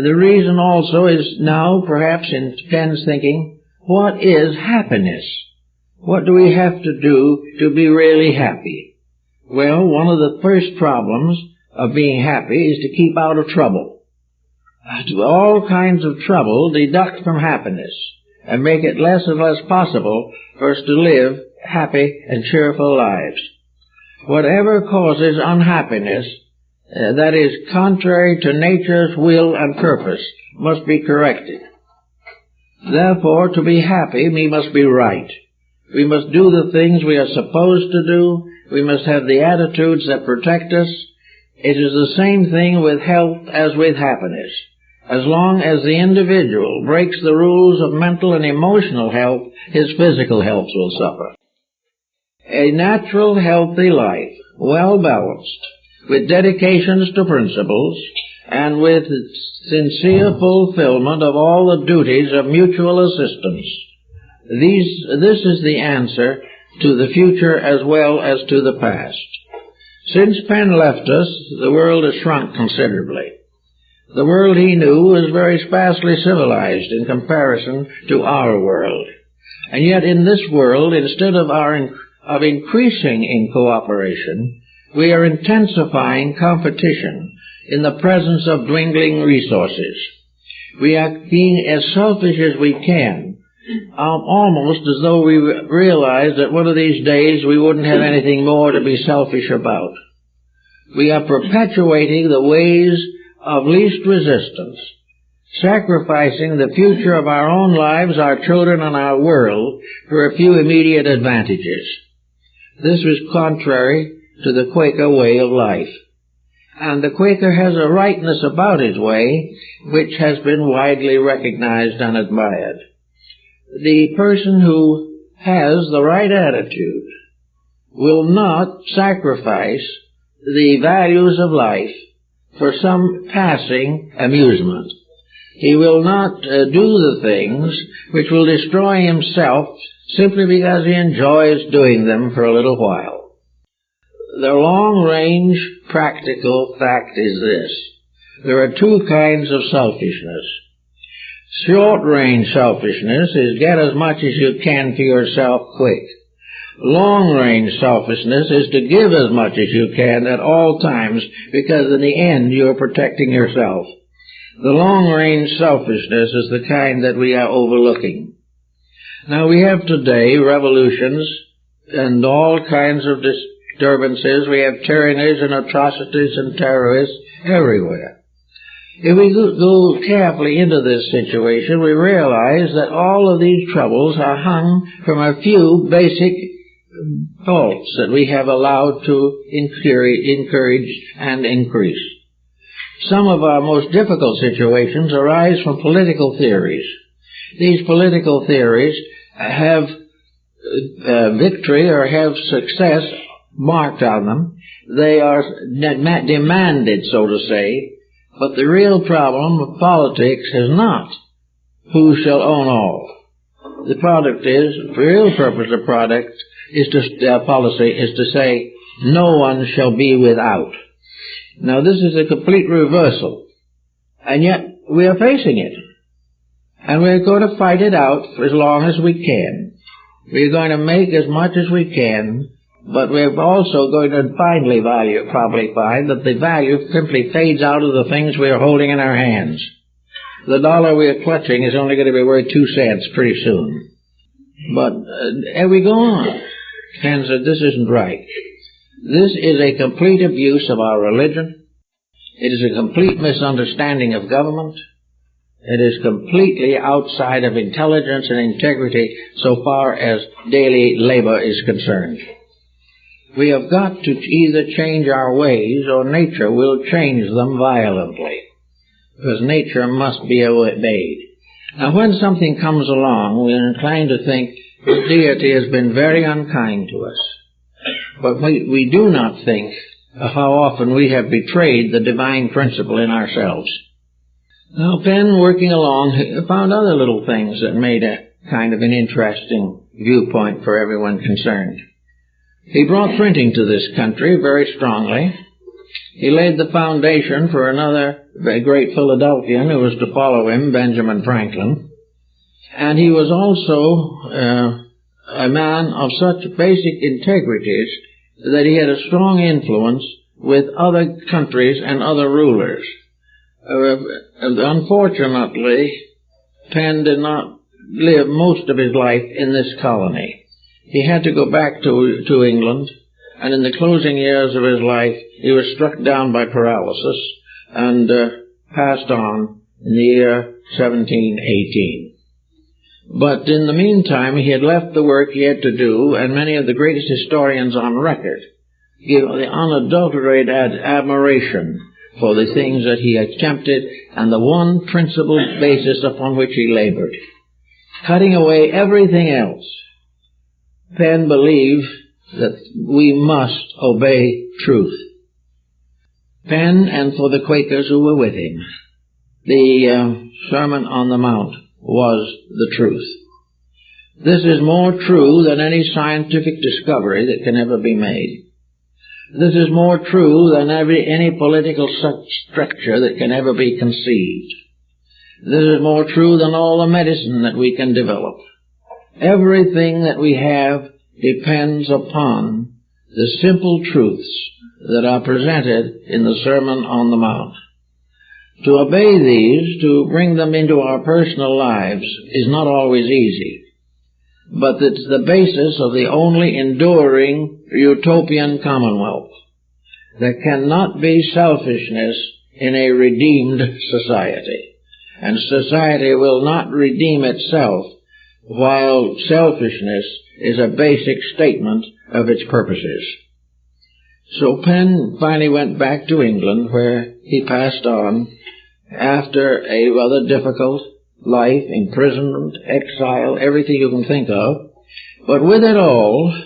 The reason also is now, perhaps in Penn's thinking, what is happiness? What do we have to do to be really happy? Well, one of the first problems of being happy is to keep out of trouble. To all kinds of trouble deduct from happiness and make it less and less possible for us to live happy and cheerful lives. Whatever causes unhappiness, that is contrary to nature's will and purpose, must be corrected. Therefore, to be happy, we must be right. We must do the things we are supposed to do. We must have the attitudes that protect us. It is the same thing with health as with happiness. As long as the individual breaks the rules of mental and emotional health, his physical health will suffer. A natural, healthy life, well balanced, with dedications to principles, and with sincere fulfillment of all the duties of mutual assistance. This is the answer to the future as well as to the past. Since Penn left us, the world has shrunk considerably. The world he knew was very sparsely civilized in comparison to our world. And yet in this world, instead of increasing in cooperation, we are intensifying competition in the presence of dwindling resources. We are being as selfish as we can almost as though we realized that one of these days we wouldn't have anything more to be selfish about. We are perpetuating the ways of least resistance, sacrificing the future of our own lives, our children, and our world for a few immediate advantages. This was contrary to the Quaker way of life. And the Quaker has a rightness about his way which has been widely recognized and admired. The person who has the right attitude will not sacrifice the values of life for some passing amusement. He will not do the things which will destroy himself simply because he enjoys doing them for a little while. The long-range practical fact is this. There are two kinds of selfishness. Short-range selfishness is get as much as you can for yourself quick. Long-range selfishness is to give as much as you can at all times, because in the end you're protecting yourself. The long-range selfishness is the kind that we are overlooking. Now we have today revolutions and all kinds of disturbances. We have tyrannies and atrocities and terrorists everywhere. If we go carefully into this situation, we realize that all of these troubles are hung from a few basic faults that we have allowed to encourage and increase. Some of our most difficult situations arise from political theories. These political theories have victory or have success marked on them. They are demanded, so to say, but the real problem of politics is not who shall own all. The real purpose of policy is to say no one shall be without. Now this is a complete reversal, and yet we are facing it. And we're going to fight it out for as long as we can. We're going to make as much as we can, but we're also going to finally probably find that the value simply fades out of the things we are holding in our hands. The dollar we are clutching is only going to be worth 2 cents pretty soon. But as we go on, Penn said, this isn't right. This is a complete abuse of our religion. It is a complete misunderstanding of government. It is completely outside of intelligence and integrity so far as daily labor is concerned. We have got to either change our ways or nature will change them violently, because nature must be obeyed. Now when something comes along, we're inclined to think that deity has been very unkind to us. But we do not think of how often we have betrayed the divine principle in ourselves. Now Penn, working along, found other little things that made a kind of an interesting viewpoint for everyone concerned. He brought printing to this country very strongly. He laid the foundation for another great Philadelphian who was to follow him, Benjamin Franklin. And he was also a man of such basic integrities that he had a strong influence with other countries and other rulers. Unfortunately, Penn did not live most of his life in this colony. He had to go back to England, and in the closing years of his life, he was struck down by paralysis and passed on in the year 1718. But in the meantime, he had left the work he had to do, and many of the greatest historians on record give the unadulterated admiration for the things that he attempted and the one principal basis upon which he labored. Cutting away everything else, Penn believed that we must obey truth. Penn, and for the Quakers who were with him, the Sermon on the Mount was the truth. This is more true than any scientific discovery that can ever be made. This is more true than any political structure that can ever be conceived. This is more true than all the medicine that we can develop. Everything that we have depends upon the simple truths that are presented in the Sermon on the Mount. To obey these, to bring them into our personal lives, is not always easy. But it's the basis of the only enduring utopian commonwealth. There cannot be selfishness in a redeemed society. And society will not redeem itself while selfishness is a basic statement of its purposes. So Penn finally went back to England, where he passed on after a rather difficult life, imprisonment, exile, everything you can think of, but with it all,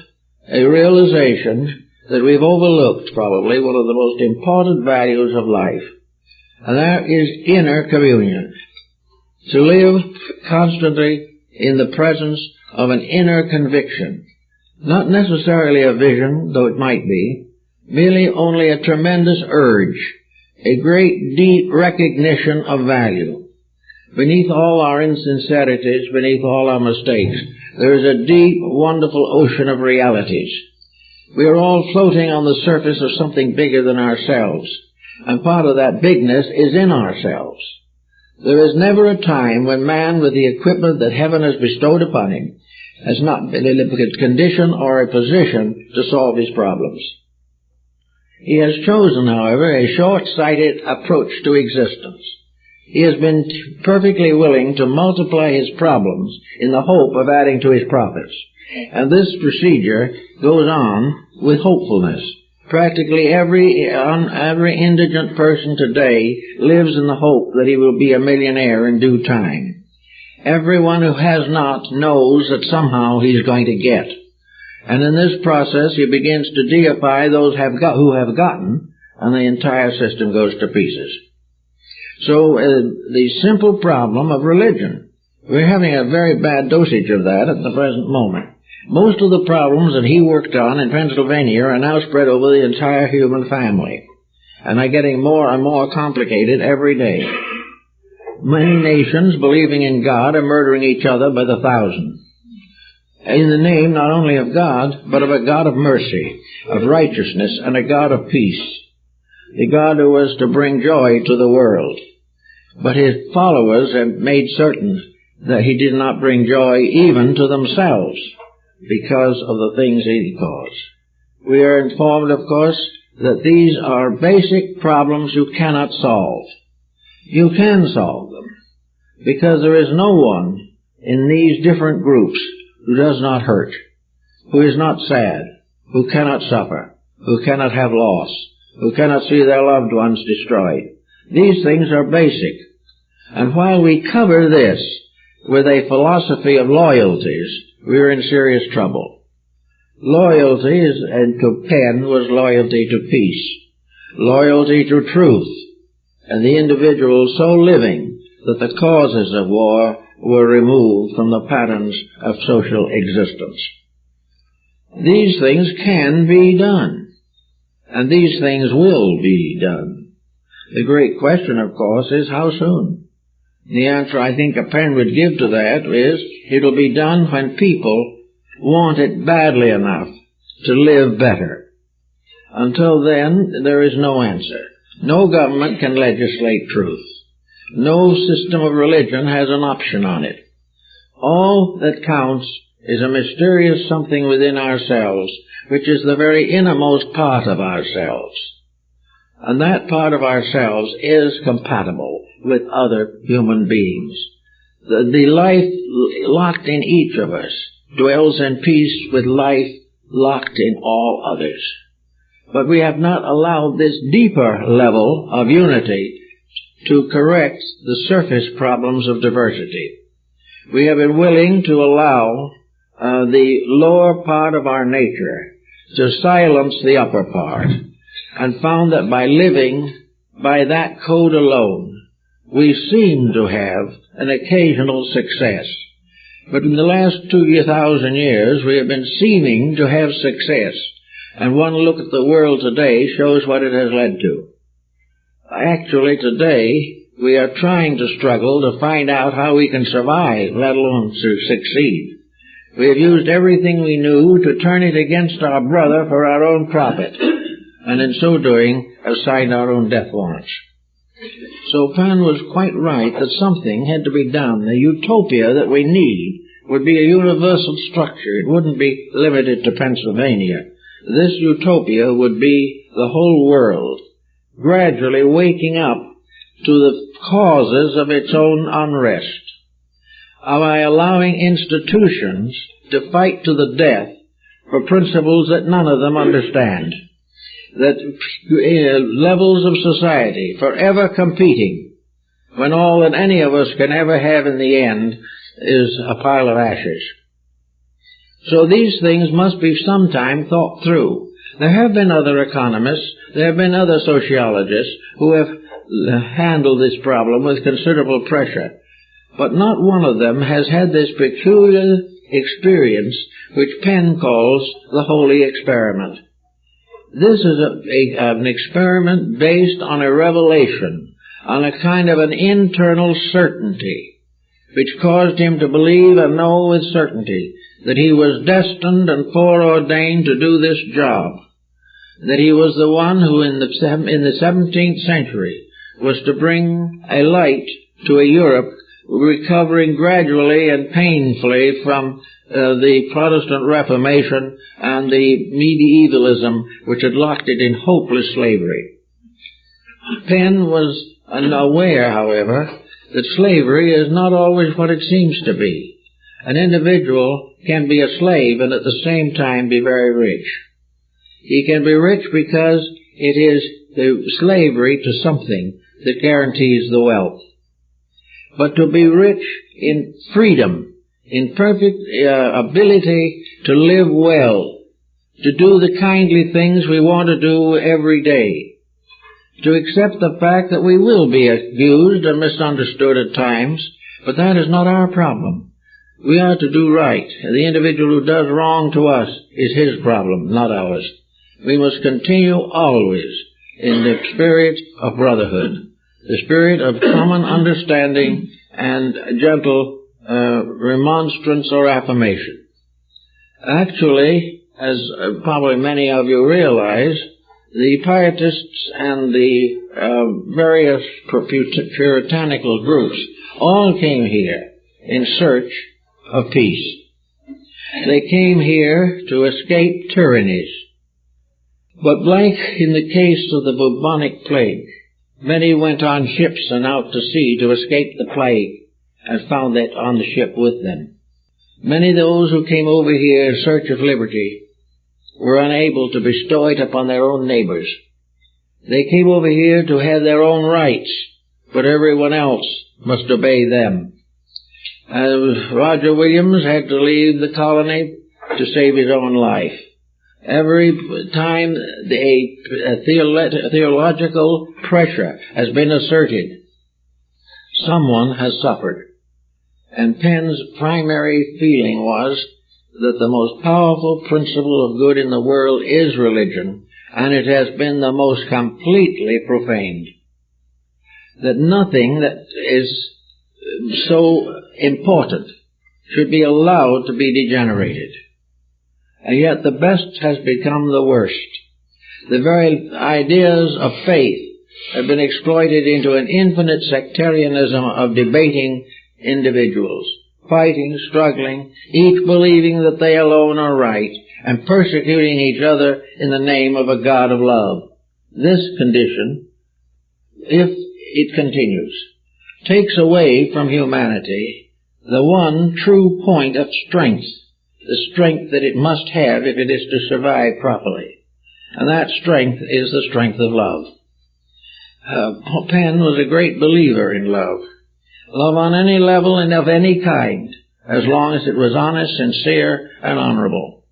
a realization that we've overlooked probably one of the most important values of life, and that is inner communion. To live constantly in the presence of an inner conviction, not necessarily a vision, though it might be, merely only a tremendous urge, a great deep recognition of value. Beneath all our insincerities, beneath all our mistakes, there is a deep, wonderful ocean of realities. We are all floating on the surface of something bigger than ourselves, and part of that bigness is in ourselves. There is never a time when man, with the equipment that heaven has bestowed upon him, has not been in a condition or a position to solve his problems. He has chosen, however, a short-sighted approach to existence. He has been perfectly willing to multiply his problems in the hope of adding to his profits. And this procedure goes on with hopefulness. Practically every indigent person today lives in the hope that he will be a millionaire in due time. Everyone who has not knows that somehow he's going to get. And in this process, he begins to deify those who have gotten, and the entire system goes to pieces. So the simple problem of religion, we're having a very bad dosage of that at the present moment. Most of the problems that he worked on in Pennsylvania are now spread over the entire human family, and are getting more and more complicated every day. Many nations, believing in God, are murdering each other by the thousand, in the name not only of God, but of a God of mercy, of righteousness, and a God of peace, the God who was to bring joy to the world. But his followers have made certain that he did not bring joy even to themselves because of the things he caused. We are informed, of course, that these are basic problems you cannot solve. You can solve them, because there is no one in these different groups who does not hurt, who is not sad, who cannot suffer, who cannot have loss, who cannot see their loved ones destroyed. These things are basic. And while we cover this with a philosophy of loyalties, we are in serious trouble. Loyalty to Penn was loyalty to peace, loyalty to truth, and the individual so living that the causes of war were removed from the patterns of social existence. These things can be done, and these things will be done. The great question, of course, is how soon? The answer I think a Penn would give to that is, it'll be done when people want it badly enough to live better. Until then, there is no answer. No government can legislate truth. No system of religion has an option on it. All that counts is a mysterious something within ourselves, which is the very innermost part of ourselves. And that part of ourselves is compatible with other human beings. The life locked in each of us dwells in peace with life locked in all others. But we have not allowed this deeper level of unity to correct the surface problems of diversity. We have been willing to allow the lower part of our nature to silence the upper part, and found that by living by that code alone, we seem to have an occasional success. But in the last 2,000 years, we have been seeming to have success, and one look at the world today shows what it has led to. Actually, today, we are trying to struggle to find out how we can survive, let alone to succeed. We have used everything we knew to turn it against our brother for our own profit, and in so doing have signed our own death warrants. So Penn was quite right that something had to be done. The utopia that we need would be a universal structure. It wouldn't be limited to Pennsylvania. This utopia would be the whole world, gradually waking up to the causes of its own unrest, by allowing institutions to fight to the death for principles that none of them understand, that levels of society forever competing when all that any of us can ever have in the end is a pile of ashes. So these things must be sometime thought through. There have been other economists, there have been other sociologists who have handled this problem with considerable pressure, but not one of them has had this peculiar experience which Penn calls the holy experiment. This is an experiment based on a revelation, on a kind of an internal certainty, which caused him to believe and know with certainty that he was destined and foreordained to do this job, that he was the one who in the 17th century was to bring a light to a Europe recovering gradually and painfully from the Protestant Reformation and the medievalism which had locked it in hopeless slavery. Penn was aware, however, that slavery is not always what it seems to be. An individual can be a slave and at the same time be very rich. He can be rich because it is the slavery to something that guarantees the wealth. But to be rich in freedom, in perfect ability to live well, to do the kindly things we want to do every day, to accept the fact that we will be abused and misunderstood at times, but that is not our problem. We are to do right. The individual who does wrong to us is his problem, not ours. We must continue always in the spirit of brotherhood, the spirit of common understanding and gentle remonstrance or affirmation. Actually, as probably many of you realize, the pietists and the various puritanical groups all came here in search of peace. They came here to escape tyrannies. But like in the case of the bubonic plague, many went on ships and out to sea to escape the plague and found that on the ship with them. Many of those who came over here in search of liberty were unable to bestow it upon their own neighbors. They came over here to have their own rights, but everyone else must obey them. Roger Williams had to leave the colony to save his own life. Every time a theological pressure has been asserted, someone has suffered. And Penn's primary feeling was that the most powerful principle of good in the world is religion, and it has been the most completely profaned. That nothing that is so important should be allowed to be degenerated. And yet the best has become the worst. The very ideas of faith have been exploited into an infinite sectarianism of debating individuals, fighting, struggling, each believing that they alone are right, and persecuting each other in the name of a God of love. This condition, if it continues, takes away from humanity the one true point of strength, the strength that it must have if it is to survive properly. And that strength is the strength of love. Penn was a great believer in love. Love on any level and of any kind, as long as it was honest, sincere, and honorable.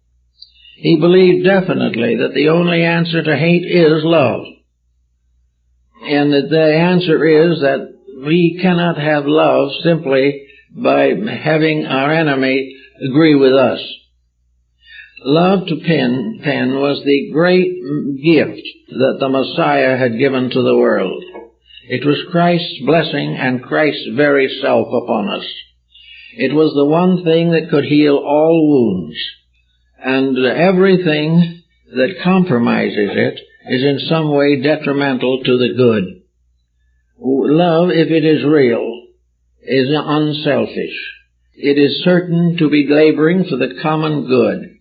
He believed definitely that the only answer to hate is love. And that the answer is that we cannot have love simply by having our enemy agree with us. Love to Penn was the great gift that the Messiah had given to the world. It was Christ's blessing and Christ's very self upon us. It was the one thing that could heal all wounds, and everything that compromises it is in some way detrimental to the good. Love, if it is real, is unselfish. It is certain to be laboring for the common good.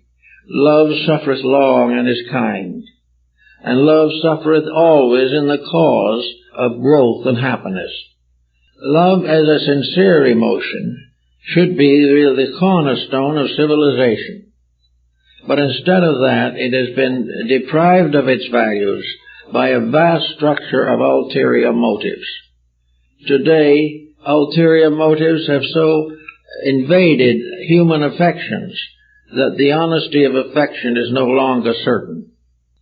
Love suffereth long and is kind, and love suffereth always in the cause of growth and happiness. Love as a sincere emotion should be the cornerstone of civilization. But instead of that, it has been deprived of its values by a vast structure of ulterior motives. Today, ulterior motives have so invaded human affections that the honesty of affection is no longer certain.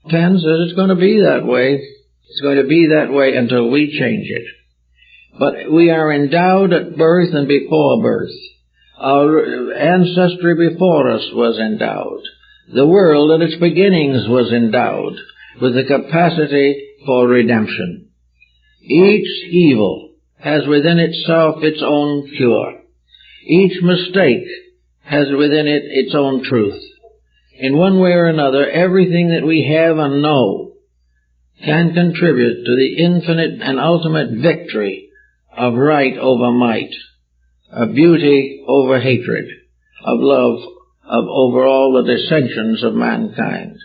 Penn says it's going to be that way. It's going to be that way until we change it. But we are endowed at birth and before birth. Our ancestry before us was endowed. The world at its beginnings was endowed with the capacity for redemption. Each evil has within itself its own cure. Each mistake has within it its own truth. In one way or another, everything that we have and know can contribute to the infinite and ultimate victory of right over might, of beauty over hatred, of love over all the dissensions of mankind.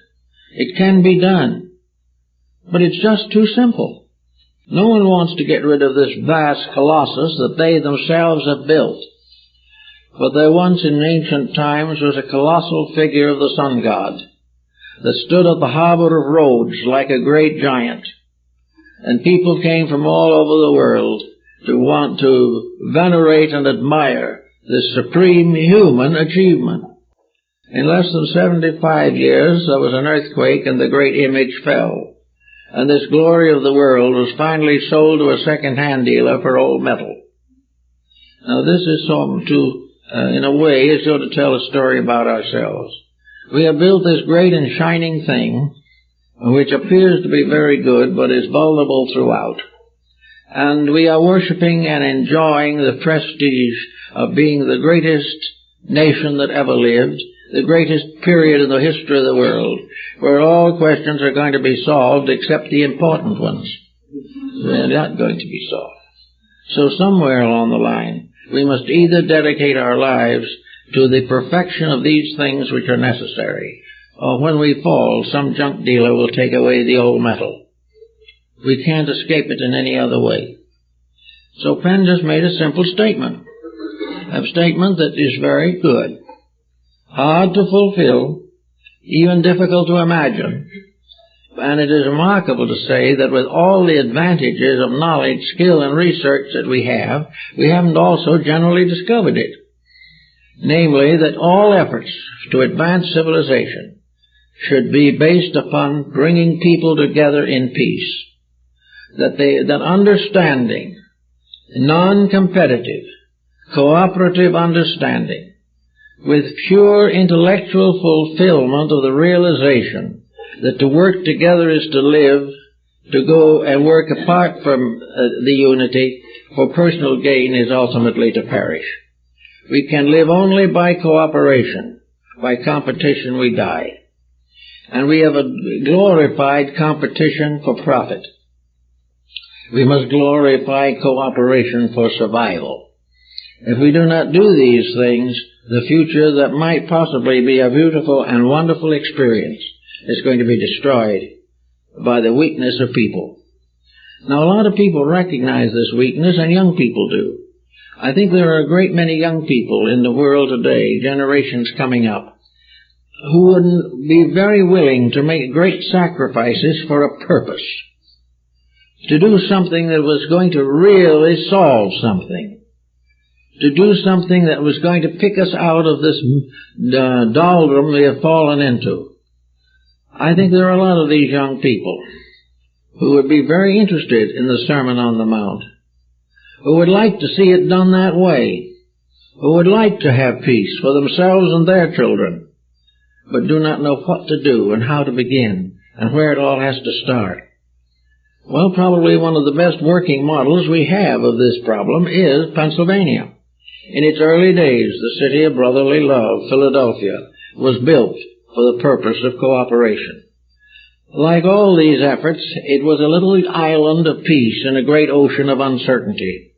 It can be done, but it's just too simple. No one wants to get rid of this vast colossus that they themselves have built. But there once in ancient times was a colossal figure of the sun god that stood at the harbor of Rhodes like a great giant. And people came from all over the world to want to venerate and admire this supreme human achievement. In less than 75 years, there was an earthquake and the great image fell. And this glory of the world was finally sold to a second-hand dealer for old metal. Now this is in a way, is sort of tell a story about ourselves. We have built this great and shining thing, which appears to be very good, but is vulnerable throughout. And we are worshipping and enjoying the prestige of being the greatest nation that ever lived, the greatest period in the history of the world, where all questions are going to be solved except the important ones. They're not going to be solved. So somewhere along the line, we must either dedicate our lives to the perfection of these things which are necessary, or when we fall, some junk dealer will take away the old metal. We can't escape it in any other way. So Penn just made a simple statement, a statement that is very good, hard to fulfill, even difficult to imagine. And it is remarkable to say that with all the advantages of knowledge, skill, and research that we haven't also generally discovered it. Namely, that all efforts to advance civilization should be based upon bringing people together in peace. That understanding, non-competitive, cooperative understanding, with pure intellectual fulfillment of the realization that to work together is to live, to go and work apart from the unity for personal gain is ultimately to perish. We can live only by cooperation. By competition we die. And we have a glorified competition for profit. We must glorify cooperation for survival. If we do not do these things, the future that might possibly be a beautiful and wonderful experience is going to be destroyed by the weakness of people. Now, a lot of people recognize this weakness, and young people do. I think there are a great many young people in the world today, generations coming up, who would be very willing to make great sacrifices for a purpose, to do something that was going to really solve something, to do something that was going to pick us out of this doldrum we have fallen into. I think there are a lot of these young people who would be very interested in the Sermon on the Mount, who would like to see it done that way, who would like to have peace for themselves and their children, but do not know what to do and how to begin and where it all has to start. Well, probably one of the best working models we have of this problem is Pennsylvania. In its early days, the city of brotherly love, Philadelphia, was built for the purpose of cooperation. Like all these efforts, it was a little island of peace in a great ocean of uncertainty.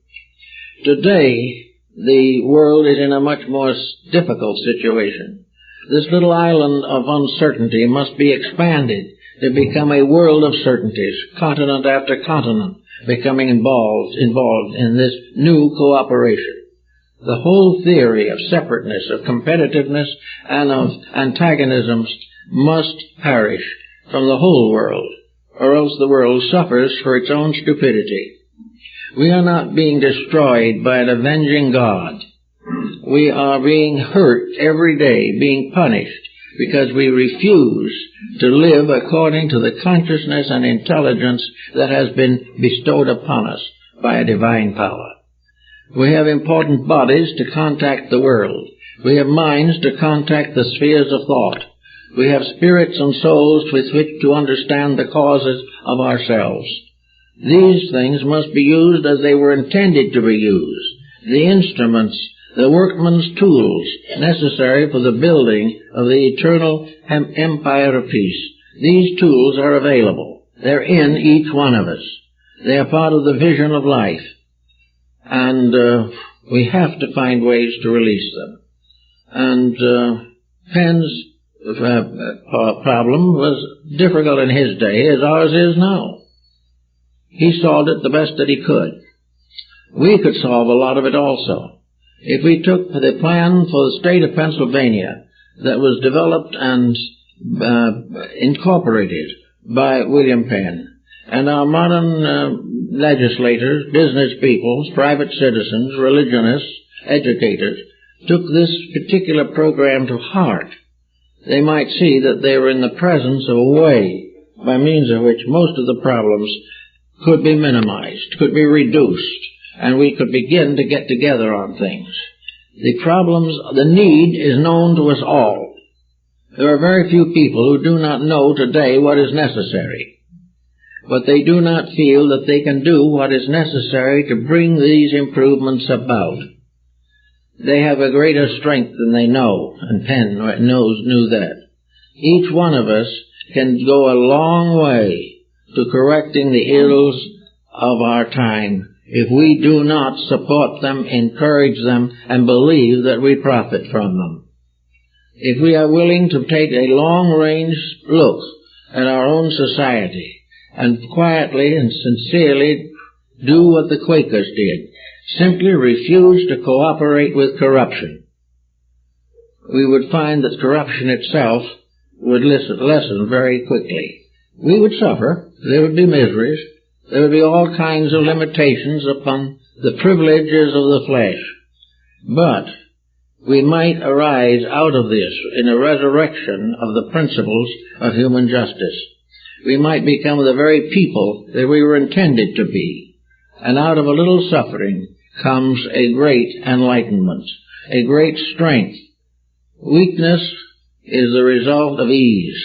Today, the world is in a much more difficult situation. This little island of uncertainty must be expanded to become a world of certainties, continent after continent becoming involved in this new cooperation. The whole theory of separateness, of competitiveness, and of antagonisms must perish from the whole world, or else the world suffers for its own stupidity. We are not being destroyed by an avenging God. We are being hurt every day, being punished, because we refuse to live according to the consciousness and intelligence that has been bestowed upon us by a divine power. We have important bodies to contact the world. We have minds to contact the spheres of thought. We have spirits and souls with which to understand the causes of ourselves. These things must be used as they were intended to be used. The instruments, the workman's tools necessary for the building of the eternal empire of peace. These tools are available. They're in each one of us. They are part of the vision of life. And we have to find ways to release them. And Penn's problem was difficult in his day, as ours is now. He solved it the best that he could. We could solve a lot of it also. If we took the plan for the state of Pennsylvania that was developed and incorporated by William Penn, and our modern legislators, business people, private citizens, religionists, educators, took this particular program to heart, they might see that they were in the presence of a way by means of which most of the problems could be minimized, could be reduced, and we could begin to get together on things. The problems, the need is known to us all. There are very few people who do not know today what is necessary, but they do not feel that they can do what is necessary to bring these improvements about. They have a greater strength than they know, and Penn knew that. Each one of us can go a long way to correcting the ills of our time if we do not support them, encourage them, and believe that we profit from them. If we are willing to take a long-range look at our own society and quietly and sincerely do what the Quakers did, simply refuse to cooperate with corruption, we would find that corruption itself would lessen very quickly. We would suffer. There would be miseries. There would be all kinds of limitations upon the privileges of the flesh. But we might arise out of this in a resurrection of the principles of human justice. We might become the very people that we were intended to be. And out of a little suffering comes a great enlightenment, a great strength. Weakness is the result of ease.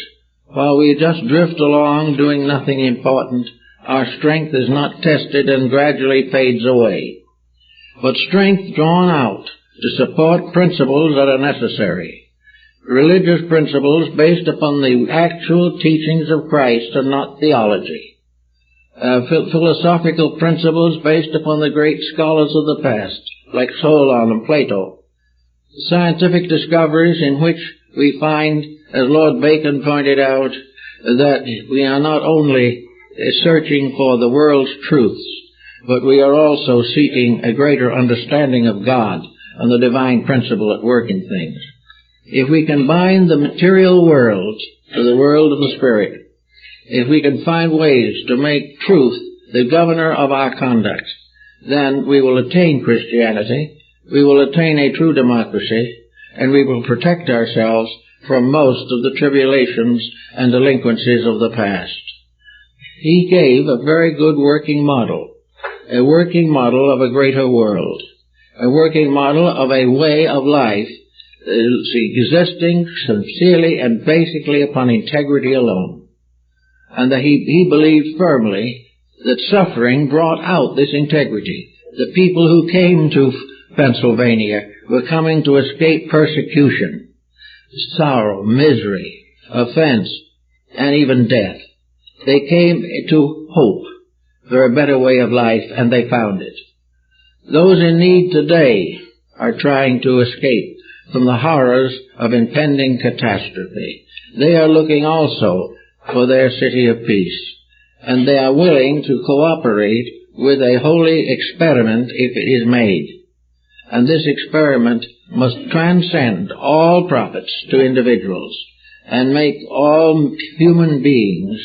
While we just drift along doing nothing important, our strength is not tested and gradually fades away. But strength drawn out to support principles that are necessary. Religious principles based upon the actual teachings of Christ and not theology. Philosophical principles based upon the great scholars of the past, like Solon and Plato. Scientific discoveries in which we find, as Lord Bacon pointed out, that we are not only searching for the world's truths, but we are also seeking a greater understanding of God and the divine principle at work in things. If we can bind the material world to the world of the Spirit, if we can find ways to make truth the governor of our conduct, then we will attain Christianity, we will attain a true democracy, and we will protect ourselves from most of the tribulations and delinquencies of the past. He gave a very good working model, a working model of a greater world, a working model of a way of life existing sincerely and basically upon integrity alone. And that he believed firmly that suffering brought out this integrity. The people who came to Pennsylvania were coming to escape persecution, sorrow, misery, offense, and even death. They came to hope for a better way of life, and they found it. Those in need today are trying to escape from the horrors of impending catastrophe. They are looking also for their city of peace, and they are willing to cooperate with a holy experiment if it is made. And this experiment must transcend all profits to individuals and make all human beings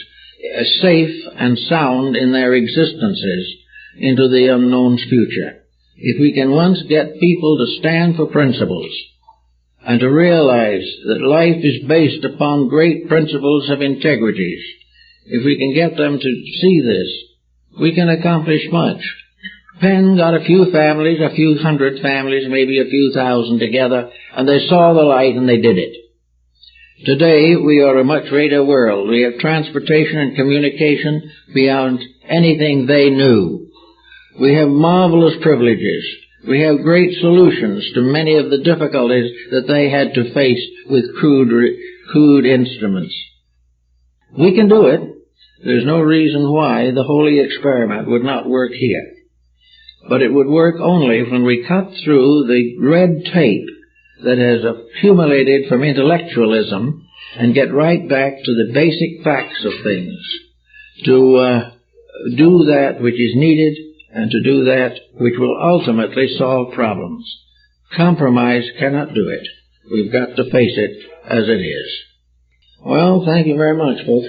safe and sound in their existences into the unknown's future. If we can once get people to stand for principles and to realize that life is based upon great principles of integrity, if we can get them to see this, we can accomplish much. Penn got a few families, a few hundred families, maybe a few thousand together, and they saw the light and they did it. Today we are a much greater world. We have transportation and communication beyond anything they knew. We have marvelous privileges. We have great solutions to many of the difficulties that they had to face with crude instruments. We can do it. There's no reason why the holy experiment would not work here. But it would work only when we cut through the red tape that has accumulated from intellectualism and get right back to the basic facts of things, to do that which is needed and to do that which will ultimately solve problems. Compromise cannot do it. We've got to face it as it is. Well, thank you very much, folks.